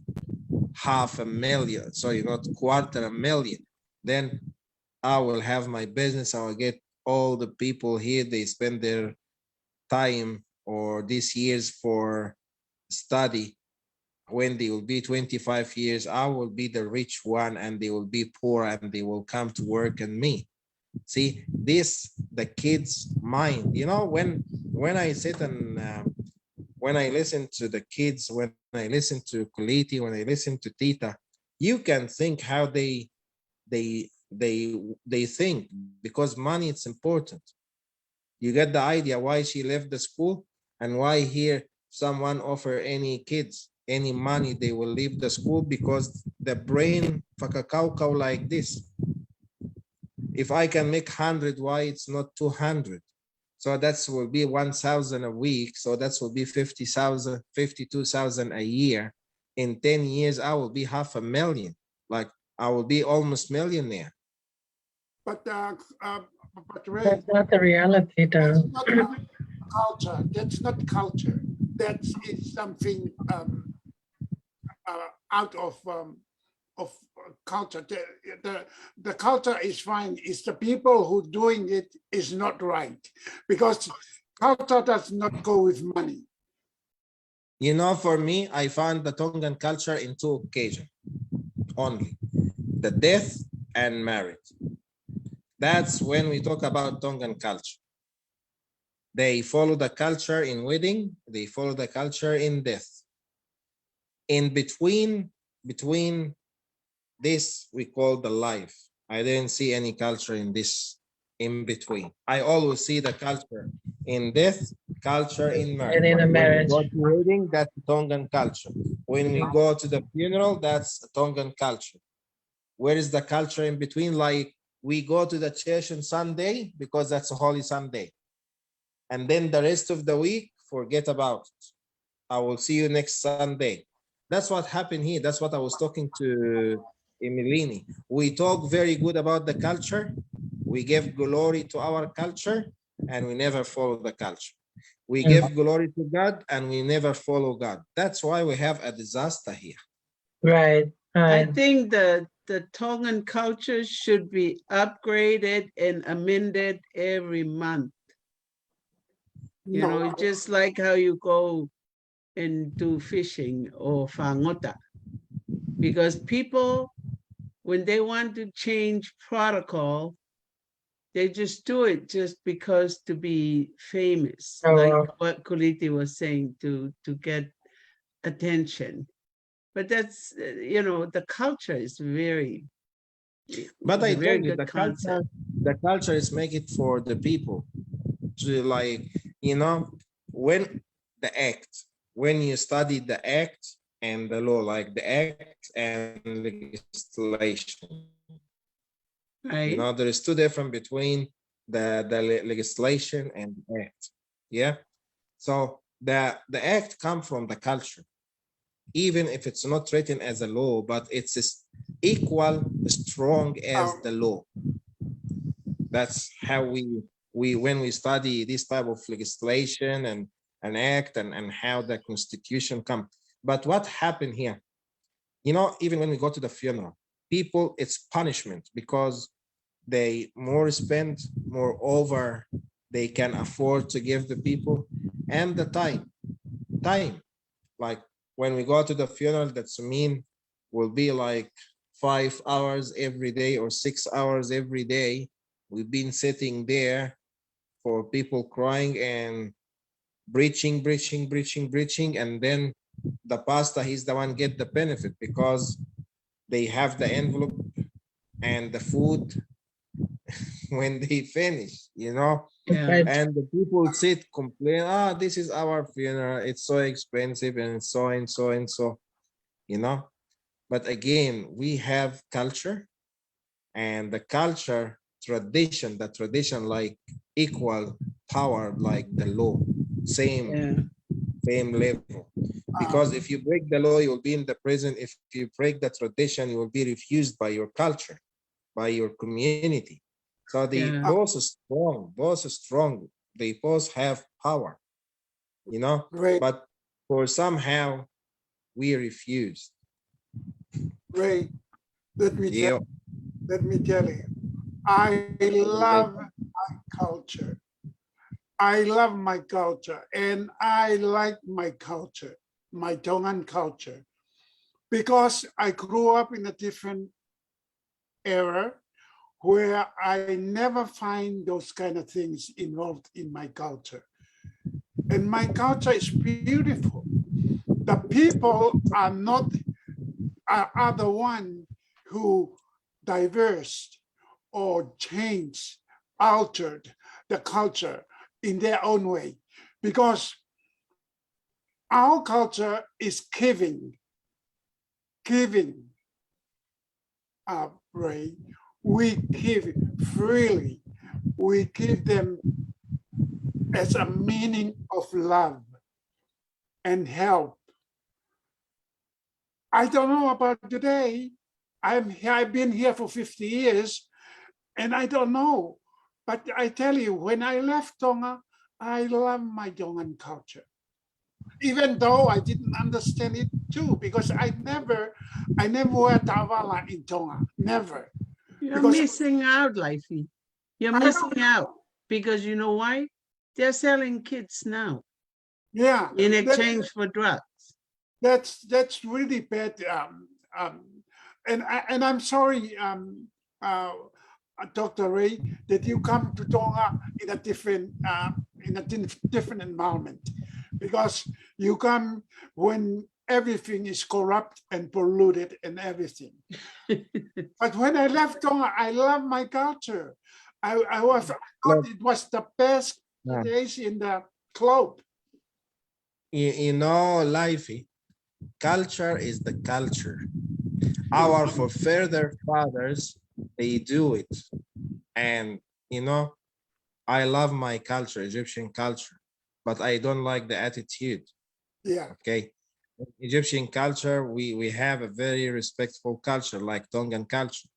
$500,000. So you got $250,000. then I will have my business. I will get all the people here, they spend their time or these years for study. When they will be 25 years, I will be the rich one and they will be poor and they will come to work and me. See, this, the kids' mind, you know, when I sit and when I listen to the kids, when I listen to Kuliti, when I listen to Tita, you can think how they think, because money it's important. You get the idea why she left the school and why here someone offer any kids any money, they will leave the school, because the brain fakakau like this. If I can make 100, why it's not 200? So that's will be 1,000 a week. So that will be 50,000, 52,000 a year. In 10 years, I will be 500,000. Like I will be almost millionaire. But Ray, That's not the reality, that's though. not culture. That's not culture. That is something out of culture. The culture is fine. It's the people who doing it is not right, because culture does not go with money. You know, for me, I found the Tongan culture in 2 occasions only: the death and marriage. That's when we talk about Tongan culture. They follow the culture in wedding, they follow the culture in death. In between this, we call the life. I didn't see any culture in this in between. I always see the culture in death, culture in marriage. And in a When we marriage. go to wedding, that's Tongan culture. When we go to the funeral, that's Tongan culture. Where is the culture in between? Like we go to the church on Sunday because that's a holy Sunday. And then the rest of the week, forget about it. I will see you next Sunday. That's what happened here. That's what I was talking to Emilini. We talk very good about the culture. We give glory to our culture and we never follow the culture. We give glory to God and we never follow God. That's why we have a disaster here. Right. I Right. think the Tongan culture should be upgraded and amended every month. You know, No, just like how you go and do fishing or fangota. Because people, when they want to change protocol, they just do it just because to be famous, Oh, like wow. what Kuliti was saying, to get attention. But that's, you know, the culture is very, But it's I a very told you good concept. the culture is make it for the people to, like, you know, when the act, when you study the act and the law, like the act and legislation, Right? you know, there is two different between the legislation and the act. Yeah. So the act come from the culture, even if it's not written as a law, but it's equal strong as the law. That's how we when we study this type of legislation and an act and how the constitution come. But what happened here, you know, even when we go to the funeral, people, it's punishment because they more spend, moreover they can afford to give the people, and the time like when we go to the funeral, that's mean will be like 5 hours every day or 6 hours every day. We've been sitting there for people crying and preaching, and then the pastor, he's the one get the benefit because they have the envelope and the food when they finish, you know. Yeah. And the people sit complain, this is our funeral, it's so expensive and so and so and so, you know. But again, we have culture, and the culture tradition, the tradition like equal power like the law, same level. Because if you break the law, you will be in the prison. If you break the tradition, you will be refused by your culture, by your community. So they both are strong, they both have power, you know. But for somehow we refuse. Ray, Let me Yeah. tell you, I love my culture. I love my culture, and I like my culture, my Tongan culture, because I grew up in a different era where I never find those kind of things involved in my culture. And my culture is beautiful. The people are not are the one who diverse or changed, altered the culture in their own way, because our culture is giving Ray. We give freely. We give them as a meaning of love and help. I don't know about today. I've been here for 50 years, and I don't know. But I tell you, when I left Tonga, I love my Tongan culture, even though I didn't understand it too, because I never wear tavala in Tonga, never. You're Because missing out, Lifey. You're I missing don't out know. because you know why? They're selling kids now Yeah, in exchange for drugs. that's really bad. And I'm sorry, Dr. Ray, that you come to Tonga in a different environment, because you come when everything is corrupt and polluted and everything. But when I left Tonga, I love my culture. I thought it was the best Yeah. days in the globe. You know, Lifey, culture is the culture. Our forefathers, they do it. And, you know, I love my culture, Egyptian culture, but I don't like the attitude. Yeah, Okay. Egyptian culture, we have a very respectful culture like Tongan culture,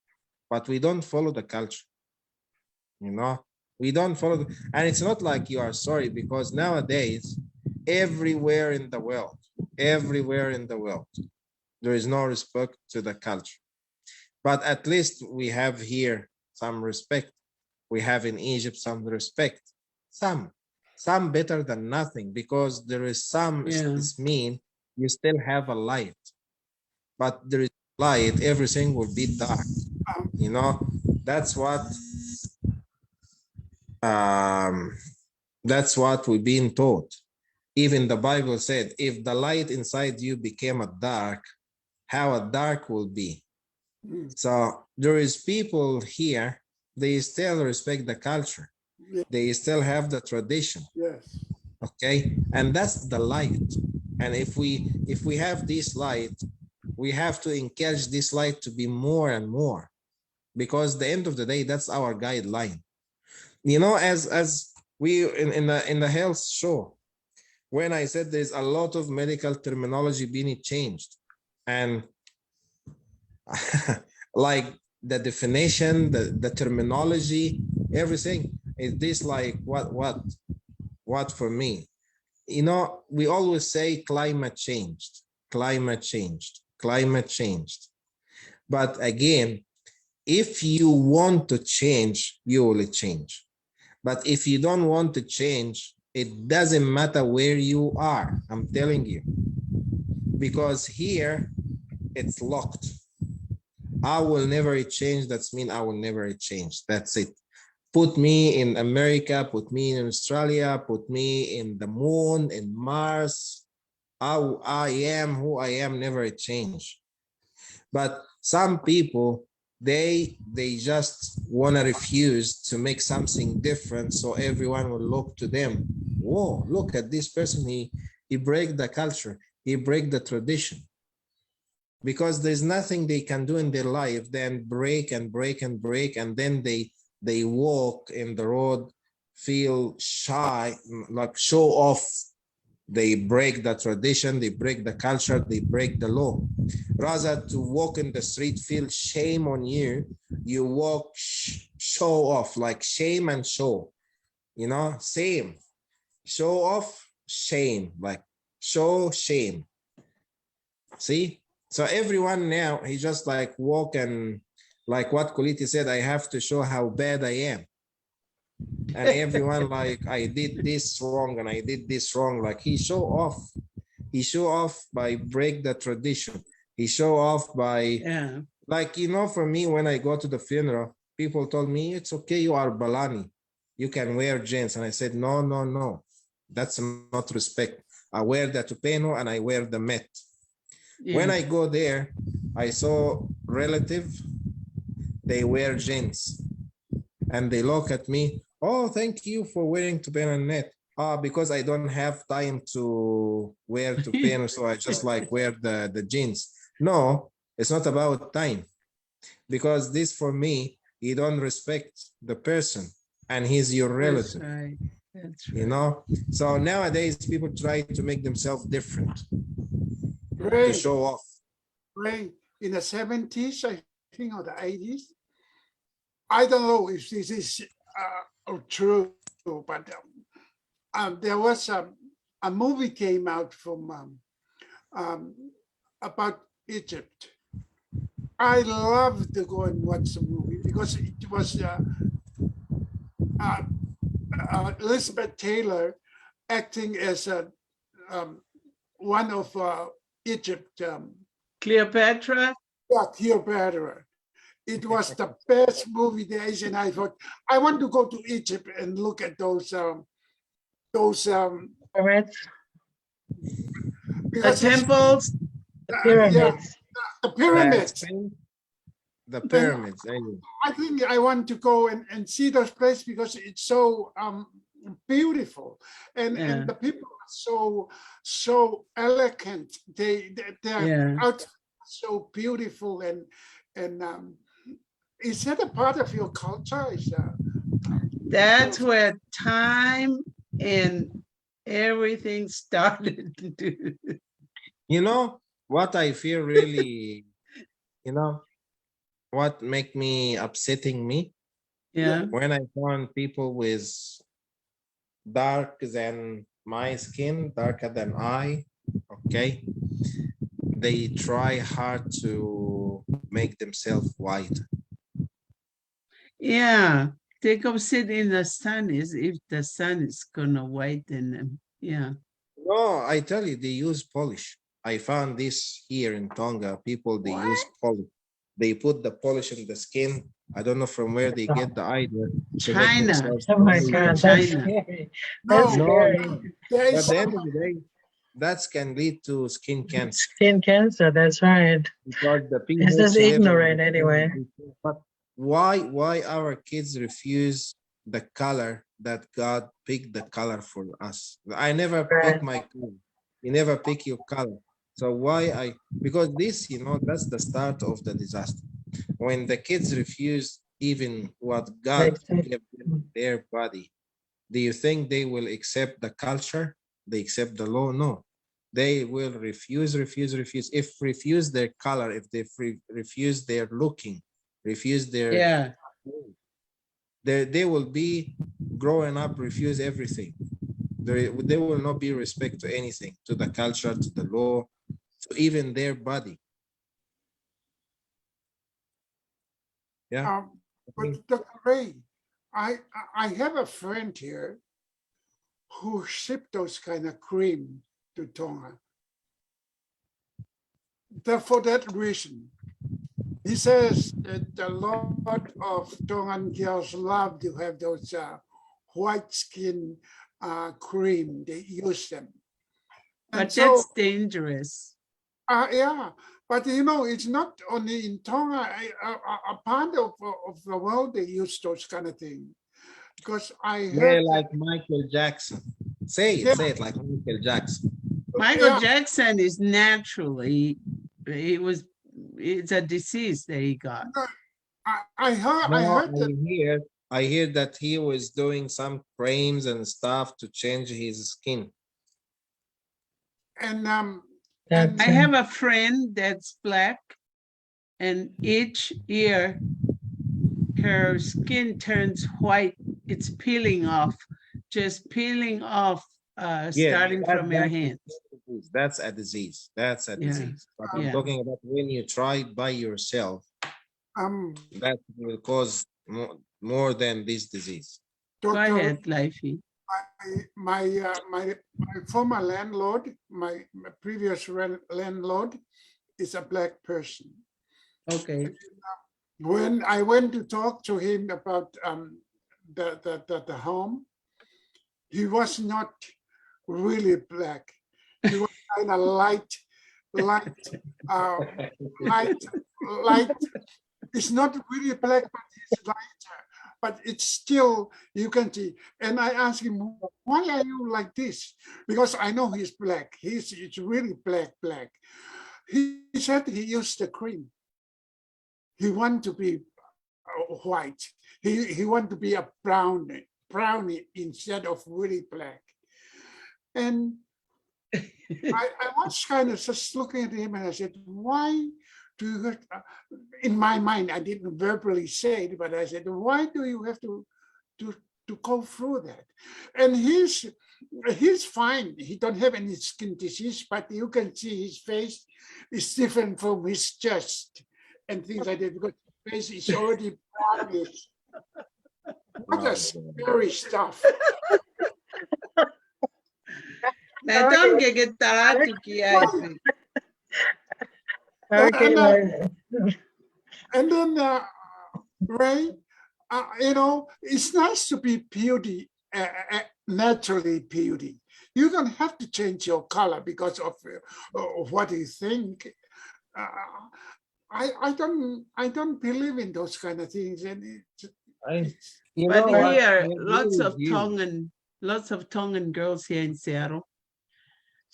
but we don't follow the culture. You know, we don't follow and it's not like you are sorry, because nowadays everywhere in the world there is no respect to the culture, but at least we have here some respect. We have in Egypt some respect, some better than nothing, because there is some. Yeah. This mean you still have a light, but there is light, everything will be dark. You know, that's what we've been taught. Even the Bible said, if the light inside you became a dark, how a dark will be. So there is people here, they still respect the culture. They still have the tradition. yes. Okay, and that's the light. And if we have this light, we have to encourage this light to be more and more, because the end of the day, that's our guideline. You know, as we in the health show, when I said there's a lot of medical terminology being changed, and like the definition, the terminology, everything is this like what for me. You know, we always say climate changed, but again, if you want to change, you will change. But if you don't want to change, it doesn't matter where you are, I'm telling you, because here it's locked. I will never change. That's mean I will never change. That's it. Put me in America, put me in Australia, put me in the moon, in Mars. I am who I am, never change. But some people, they just want to refuse to make something different, so everyone will look to them. Whoa, look at this person. He break the culture. He break the tradition. Because there's nothing they can do in their life than break and break and break, and then they walk in the road, feel shy, like show off. They break the tradition, they break the culture, they break the law. Rather to walk in the street, feel shame on you, you walk, show off, like shame and show, you know, same. Show off, shame, like show, shame. See? So everyone now, he just like walk and like what Kuliti said, I have to show how bad I am. And everyone like, I did this wrong and I did this wrong. Like he show off. He show off by break the tradition. He show off by, like, you know, for me, when I go to the funeral, people told me, it's okay, you are Balani. You can wear jeans. And I said, no, no, no. That's not respect. I wear the tupeno and I wear the met. When I go there, I saw relative, they wear jeans. And they look at me, oh, thank you for wearing tupeno and net. Because I don't have time to wear tupeno, so I just like wear the jeans. No, it's not about time. Because this for me, you don't respect the person and he's your relative. That's right. That's right. You know? So nowadays people try to make themselves different. Ray, to show off. Ray, in the 70s, I think, or the 80s, I don't know if this is true, but there was a movie came out from about Egypt. I love to go and watch the movie because it was Elizabeth Taylor acting as one of Egypt. Cleopatra? Yeah, Cleopatra. It was the best movie there is, and I thought I want to go to Egypt and look at those Pyramids. The temples? The pyramids. Yeah, the pyramids. The pyramids. Anyway. I think I want to go and see those places because it's so beautiful, and the people are so elegant. They're out so beautiful, and is that a part of your culture? That's where time and everything started to do. You know what I feel really, you know, what make me upsetting me? Yeah. When I found people with darker than my skin, darker than I, okay, they try hard to make themselves white. Yeah, they go sit in the sun as if the sun is gonna whiten them. Yeah. No, I tell you, they use polish. I found this here in Tonga. People, they use polish. They put the polish in the skin. I don't know from where they get the idea. China. Oh my God, that's China. scary. That's No, scary. no. But at the end of the day, that can lead to skin cancer. Skin cancer, that's right. Because the It's just pH ignorant level- anyway. But why our kids refuse the color that God picked the color for us? I never pick my color. You never pick your color. So why because this, you know, that's the start of the disaster. When the kids refuse even what God gave them their body, do you think they will accept the culture? They accept the law? No. They will refuse. If refuse their color, if they refuse their looking, refuse their they will be growing up, refuse everything. There will not be respect to anything, to the culture, to the law, to even their body. Yeah. But Dr. Ray, I have a friend here who shipped those kind of cream to Tonga. For that reason, he says that a lot of Tongan girls love to have those white skin cream. They use them. But that's dangerous. Yeah, but you know, it's not only in Tonga. A part of the world they use those kind of things. Because I heard like Michael Jackson. Say it like Michael Jackson. Michael Jackson is naturally, it's a disease that he got. I hear that he was doing some creams and stuff to change his skin. And I have a friend that's Black, and each year her skin turns white. It's peeling off, just peeling off, starting from her hands. disease. That's a disease. That's a Yeah. disease. But I'm Yeah. talking about when you try it by yourself, that will cause more than this disease. Go Doctor, ahead, Lifey. my former landlord, my previous landlord, is a black person. Okay. When I went to talk to him about the home, he was not really black. He was kind of light. It's not really black, but it's lighter. But it's still, you can see. And I asked him, why are you like this? Because I know he's black. It's really black. He said he used the cream. He wanted to be white. He wanted to be a brownie instead of really black. And I was kind of just looking at him and I said, why do you, in my mind, I didn't verbally say it, but I said, why do you have to go through that? And he's fine. He don't have any skin disease, but you can see his face is different from his chest and things like that, because his face is already brownish. What a scary stuff. Now don't get taratuki, I think. Okay. And then Ray, it's nice to be beauty, naturally beauty. You don't have to change your color because of what you think. I don't believe in those kind of things, and But here, lots of Tongan girls here in Seattle.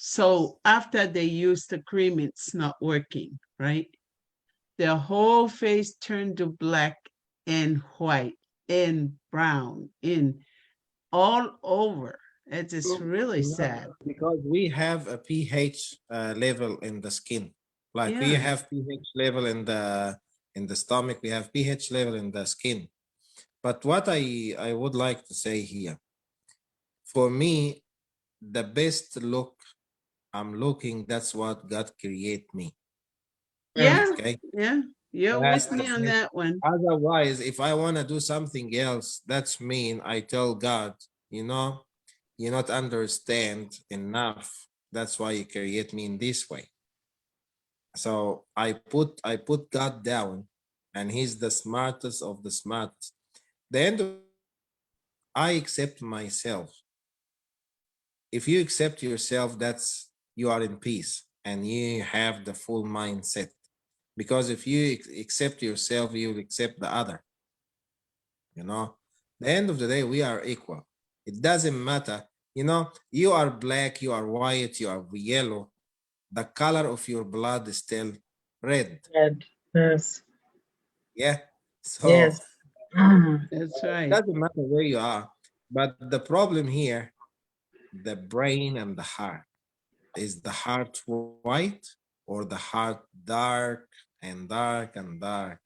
So after they use the cream, it's not working, right? Their whole face turned to black and white and brown in all over. It is really sad. Because we have a pH level in the skin. Like we Yeah. have pH level in the stomach, we have pH level in the skin. But what I would like to say here, for me, the best look I'm looking, that's what God create me. Yeah, Okay. yeah. You're That's with me the on best. that one. Otherwise, if I want to do something else, that's mean I tell God, you not understand enough. That's why you create me in this way. So I put God down, and he's the smartest of the smartest. The end of, I accept myself. If you accept yourself, that's you are in peace and you have the full mindset. Because if you accept yourself, you will accept the other. The end of the day, we are equal. It doesn't matter. You are black, you are white, you are yellow. The color of your blood is still red. Red. Yes. Yeah. So Yes. That's it right. doesn't matter where you are. But the problem here, the brain and the heart. Is the heart white or the heart dark and dark and dark?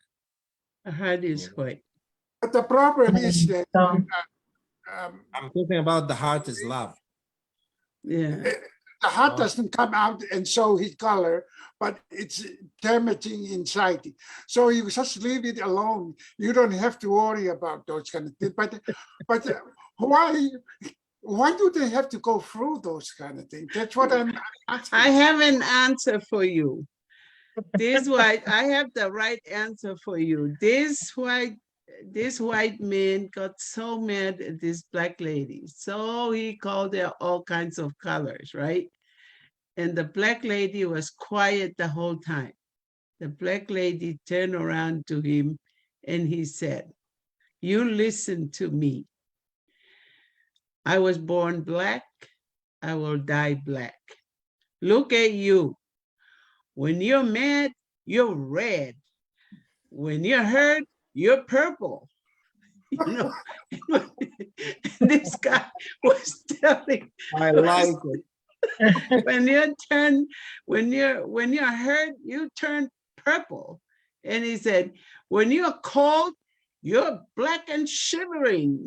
The heart is white. but the problem is that I'm talking about the heart is love. Yeah. the heart doesn't come out and show his color, but it's damaging inside. So you just leave it alone. You don't have to worry about those kind of things. But why do they have to go through those kind of things? That's what I'm asking. I have an answer for you. I have the right answer for you. This white man got so mad at this black lady. So he called her all kinds of colors, right? And the black lady was quiet the whole time. The black lady turned around to him and he said, "You listen to me. I was born black. I will die black. Look at you. When you're mad, you're red. When you're hurt, you're purple." This guy was telling, I like it. when you're hurt, you turn purple. And he said, when you're cold, you're black and shivering,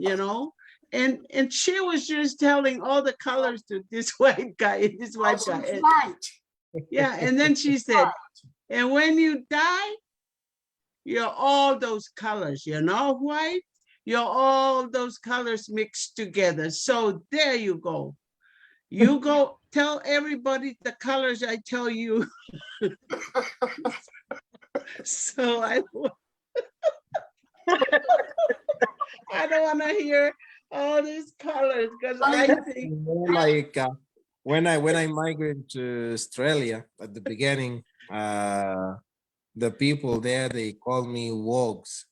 And she was just telling all the colors to this white guy and this white guy. She's And, right. yeah, and then she said, and when you die, you're all those colors. You're not white, you're all those colors mixed together. So there you go. You go tell everybody the colors I tell you. So I don't want to hear all these colors because I think Like when I migrated to Australia at the beginning, the people there, they call me wogs.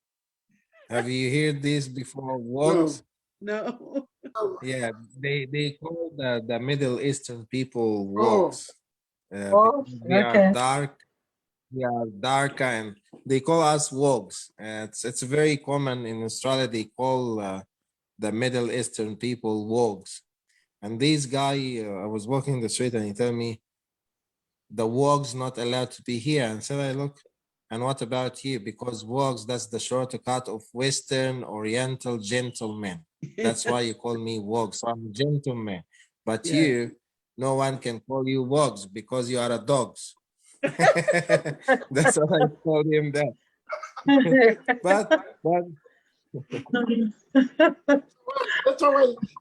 Have you heard this before? Wogs? no. Yeah, they call the Middle Eastern people Oh. wogs. Oh, Because they are okay. dark, they are dark, and they call us wogs. It's very common in Australia. They call the Middle Eastern people wogs. And this guy, I was walking the street and he told me, the wogs not allowed to be here. And so I look, and what about you? Because wogs, that's the shortcut of Western Oriental gentlemen. That's why you call me wogs. So I'm a gentleman. But Yeah. you, no one can call you wogs because you are a dogs. That's what I told him that. But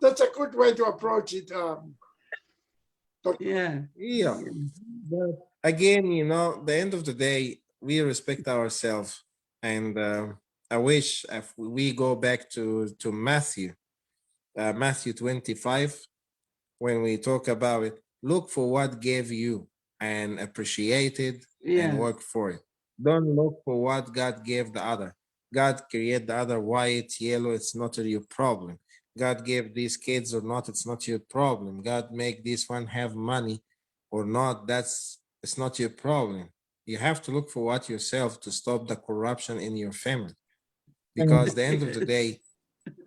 That's a good way to approach it. Yeah. yeah, but again, the end of the day, we respect ourselves, and I wish if we go back to Matthew 25, when we talk about it, look for what gave you and appreciate it and Yeah. work for it. Don't look for what God gave the other. God created the other white, yellow, it's not your problem. God gave these kids or not, it's not your problem. God make this one have money or not, it's not your problem. You have to look for what yourself to stop the corruption in your family. Because the end of the day,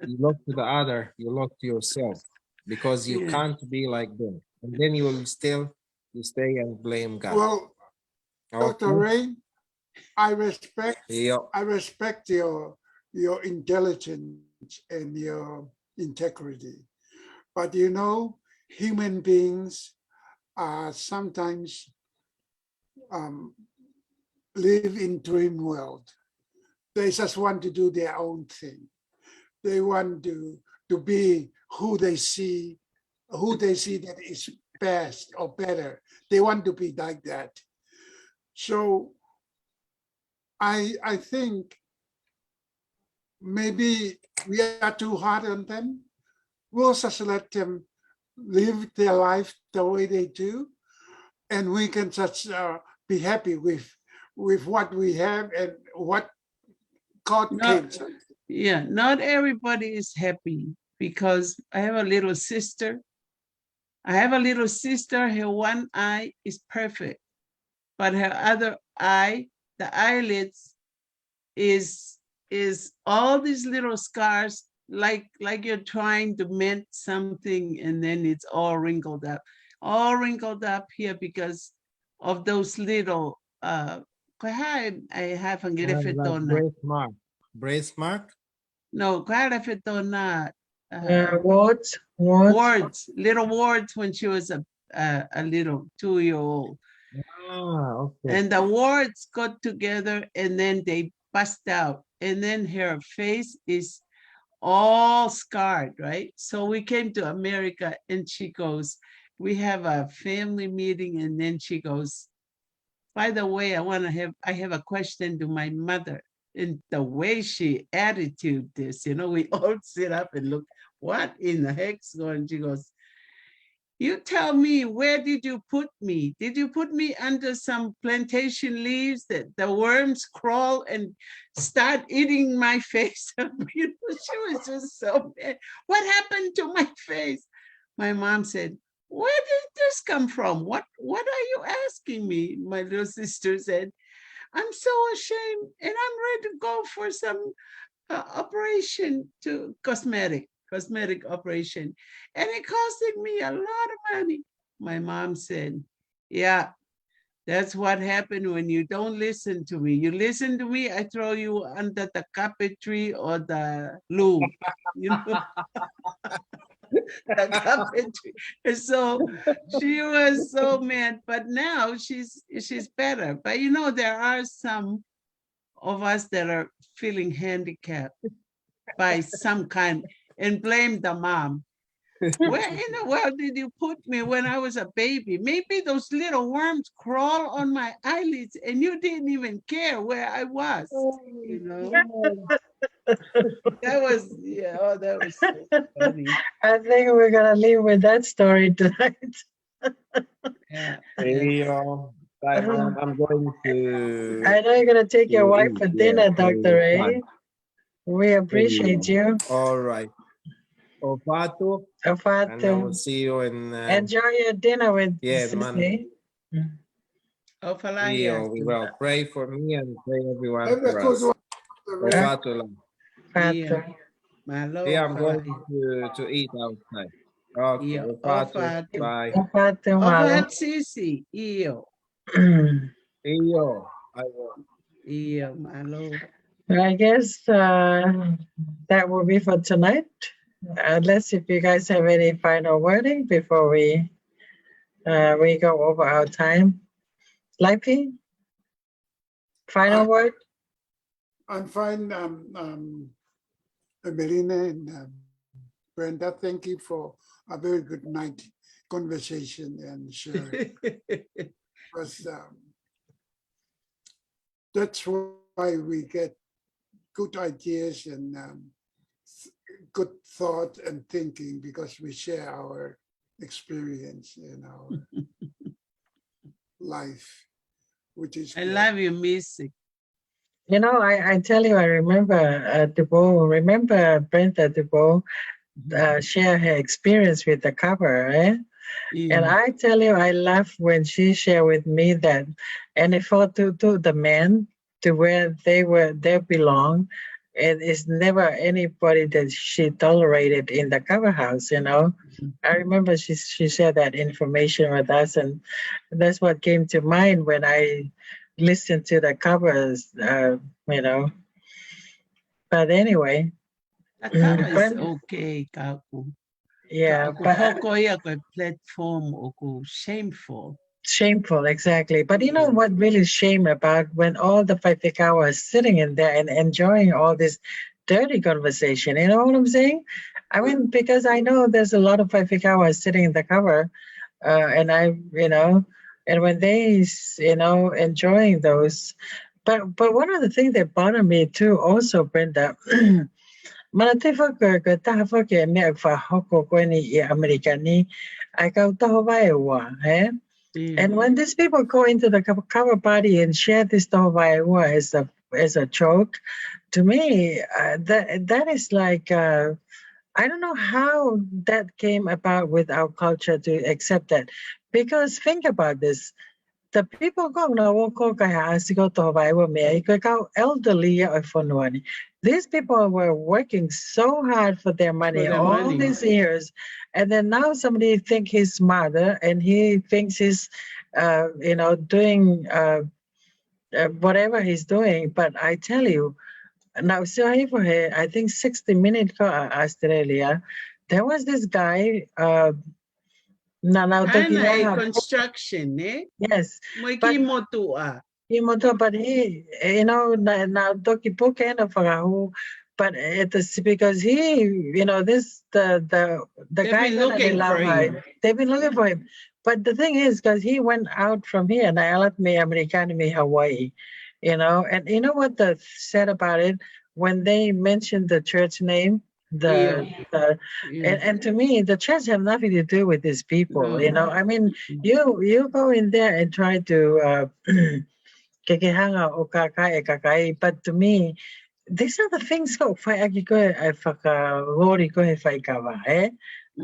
you look to the other, you look to yourself, because you Yeah. can't be like them. And then you will still you stay and blame God. Well, Dr. Okay. Ray, I respect Yeah. I respect your intelligence and your integrity. But human beings are sometimes live in dream world. They just want to do their own thing. They want to be who they see that is best or better. They want to be like that. So I think maybe we are too hard on them. We'll just let them live their life the way they do, and we can just be happy with what we have and what God gives. Yeah, not everybody is happy because I have a little sister. Her one eye is perfect, but her other eye, the eyelids, is all these little scars, like you're trying to mend something and then it's all wrinkled up here because of those little I have a Like brace mark. Brace mark? no, wards, little wards when she was a little 2-year-old. Okay. And the wards got together and then they bust out. And then her face is all scarred, right? So we came to America and she goes, we have a family meeting. And then she goes, by the way, I have a question to my mother. And the way she attitude this, we all sit up and look, what in the heck's going? She goes, you tell me, where did you put me? Did you put me under some plantation leaves that the worms crawl and start eating my face? She was just so mad. What happened to my face? My mom said, where did this come from? What are you asking me? My little sister said, I'm so ashamed and I'm ready to go for some operation to cosmetic operation, and it costed me a lot of money. My mom said, yeah, That's what happened when you don't listen to me. You listen to me, I throw you under the carpentry or the loo. You know, the carpentry. And so she was so mad, but now she's better. But you know, there are some of us that are feeling handicapped by some kind and blame the mom. Where in the world did you put me when I was a baby? Maybe those little worms crawl on my eyelids and you didn't even care where I was. You know, that was, that was so funny. I think we're gonna leave with that story tonight. Yeah. Hey, I'm going to. I know you're gonna take your wife eat, for dinner, yeah, Dr. A. fine. We appreciate you. All right. Ofatu, and I will Ofatu. see you in. Enjoy your dinner with Yeah, man. Sissy. Oh, Falaya. We will pray for me and pray everyone Have a for good us. one. Ofatu lang. Fatu. Malo. Yeah, I'm going to eat outside. Okay, Yeah, Ofatu. Ofatu. Bye. Ofatu, malo. Ofat Sisi. Iyo. Iyo. I will. Iyo, malo. I guess that will be for tonight. Unless if you guys have any final wording before we go over our time. Lipey, final word? I'm fine. Melina and Brenda, thank you for a very good night conversation and sharing. Because that's why we get good ideas and good thought and thinking, because we share our experience in our life, which is I good. love your music. You know, I tell you, I remember remember Brenda Dubois share her experience with the cover, eh? Yeah. And I tell you, I laugh when she shared with me that, and if for to the men to where they belong, it is never anybody that she tolerated in the cover house. You know, I remember she shared that information with us, and that's what came to mind when I listened to the covers. You know, but anyway. The cover is Brenda, okay, Kaku. yeah, Kaku but hoko ia koe platform oku shameful. shameful, exactly. But you know what really shame about when all the Paifikawa are sitting in there and enjoying all this dirty conversation. You know what I'm saying? I mean, because I know there's a lot of Paifikawa sitting in the cover, and and when they, enjoying those. But one of the things that bother me too, also, Brenda. Mana te whaka taha whake mea wha hoko koe ni I Amerika ni, ai kau taho vai ua, eh? Yeah. And when these people go into the cover party and share this taho vai ua as a joke, to me, that is like, I don't know how that came about with our culture to accept that. Because think about this. The people go na woko kaya asiko to vai wa me ikaw elderly o fonuani. These people were working so hard for their money For their all money. these years, and then now somebody think he's smarter and he thinks he's, doing whatever he's doing. But I tell you, now so I think 60 Minutes Australia, there was this guy. Ana construction, eh? Yes. Moiki motua. But he, now Doki Pukena Farahu, but it's because he, the They've guy been looking for him. they've been looking for him. But the thing is, because he went out from here, and I let me American me Hawaii, and you know what the said about it when they mentioned the church name, and to me the church have nothing to do with these people. No. I mean, you go in there and try to. Kekehanga o kakai e kakai, but to me, these are the things ko fai aki ko e whakagori ko he whai kawa, eh?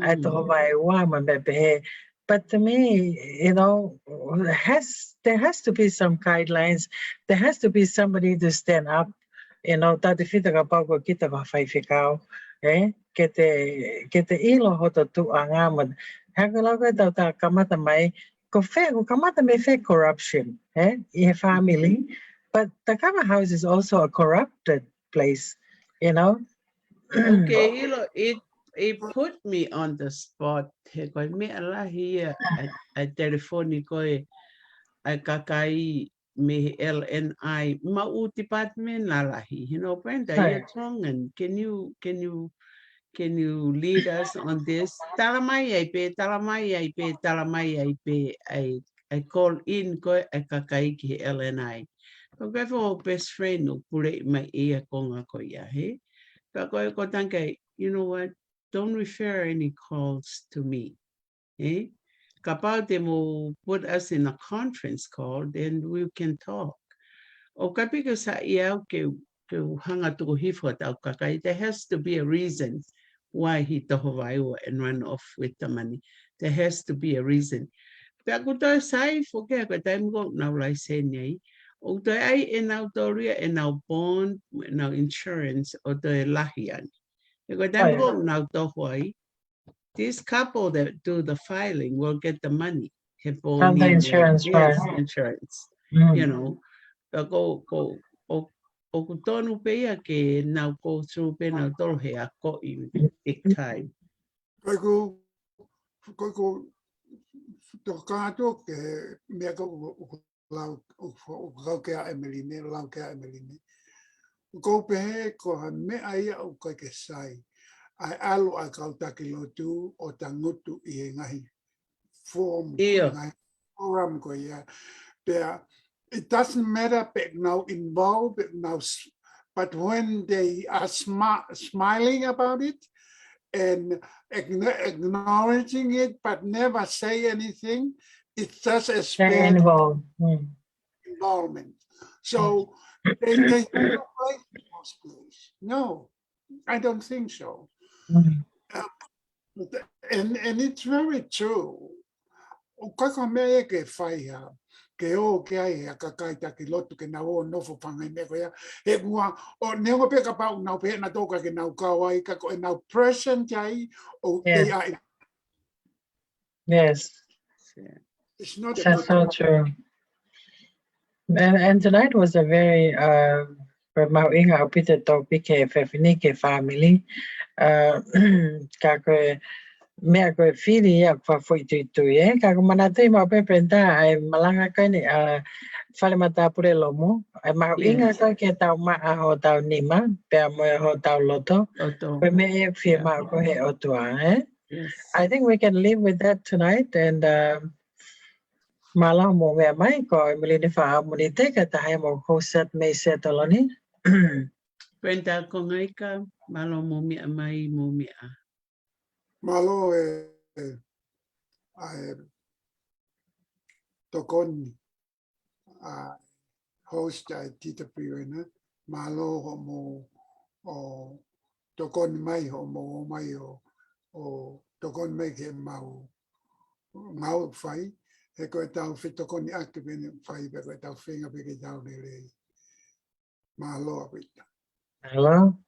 Ai toho vai ua ma me pehe. But to me, there has to be some guidelines. There has to be somebody to stand up. Tati whita ka pau ko kita ka whai whikau, eh? Ke te ilo hoto tu anga ma. Haka lau koe tau ta kamata mai, ko kamata me fe corruption, in family, but the Kama house is also a corrupted place, you know. Okay, it put me on the spot. He koi me ala here at telefonico ai kakai me LNI mau department lalahi. You know, Brenda, Right. you're wrong, and can you lead us on this? Talamai ai pe I call in ko ai kakai ki LNI. Ko kai fo best friend no pule mai ia konga ko ia he. Ka ko tanke, you know what? Don't refer any calls to me. Eh? Kapag they will put us in a conference call, then we can talk. O kapag sa iya ke hanga to hifo tau kakai, there has to be a reason why he tohovaio and run off with the money. There has to be a reason. Pero ako to sai forget ko time go now like say nei. O to ai en autoria en au bond, en au insurance o to lahian. Because time go now to Hawaii. This couple that do the filing will get the money. From the insurance, yes, right. insurance. Mm. You know, o tonu pea ke now go through pe now tolo he a ko in big time. Koi ko to kato ke me ko lau ke Emeline lau ke Emeline. Ko pe ko me ai o ko ke sai. Ai alu a kautaki lotu o tangutu I ngahi form ngai forum ko ia. It doesn't matter now involved now, but when they are smiling about it and acknowledging it, but never say anything, it's just as bad involvement. So they have no place in most places. No, I don't think so. And it's very true. Kaka mea ke whaia, ke o ke ai a kakai taki lotu ke nao nofo pangai me koia. He mua, o neongo pe ka pau nao pe na toka ke nao kawai, ka ko e nao present ai, o they are. Yes. It's not That's so true. And tonight was a very mauinga o pita topic ke whewhinike family. Ka koe mea koe whiri ia kwa whui tui tui ka ko mana tui mau pe prenta ai malanga kai ni whale mata pure lomo ai mauinga ka ke tau maa ho tau nima pea moe ho tau loto koe mea e whia mau ko he otua I think we can live with that tonight and malam mo mea mai ko Emeline wha muni te ka tahe mo ko set me setoloni. Brenda ko ngai ka malo mo mea mai mo mea. Malo tokon host TWN malo mo o tokon mai ho mo mai o tokon mai ke mau fai e ko tau fi tokon ak ben fai be ko tau finga be ke tau le malo apita. Hello.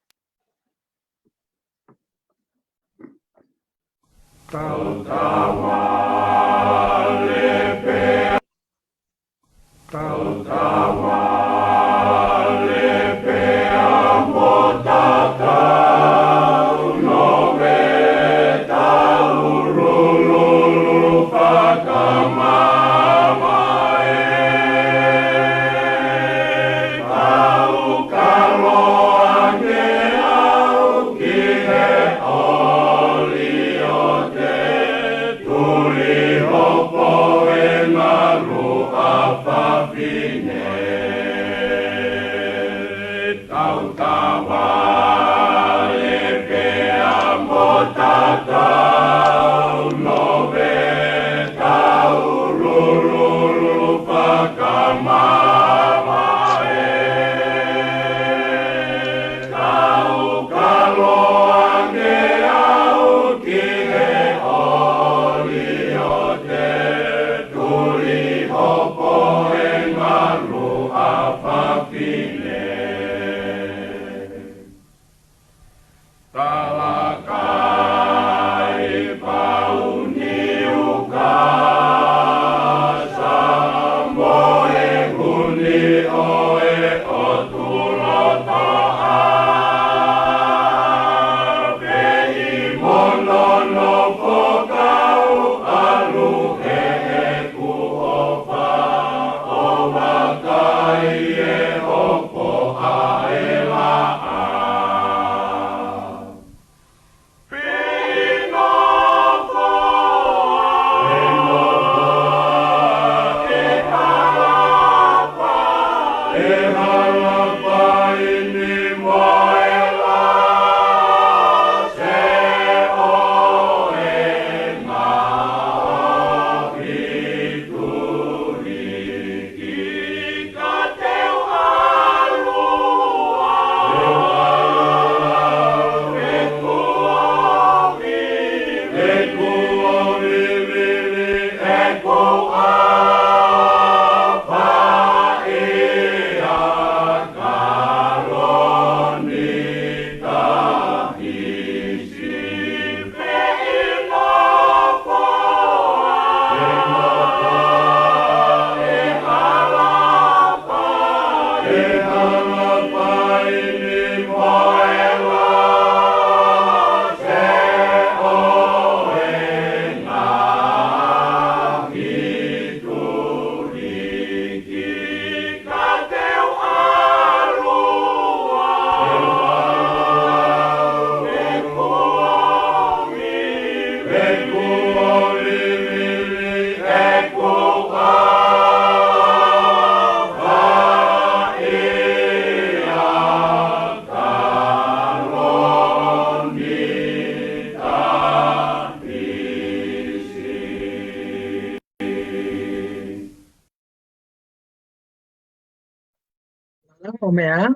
Oh Mea,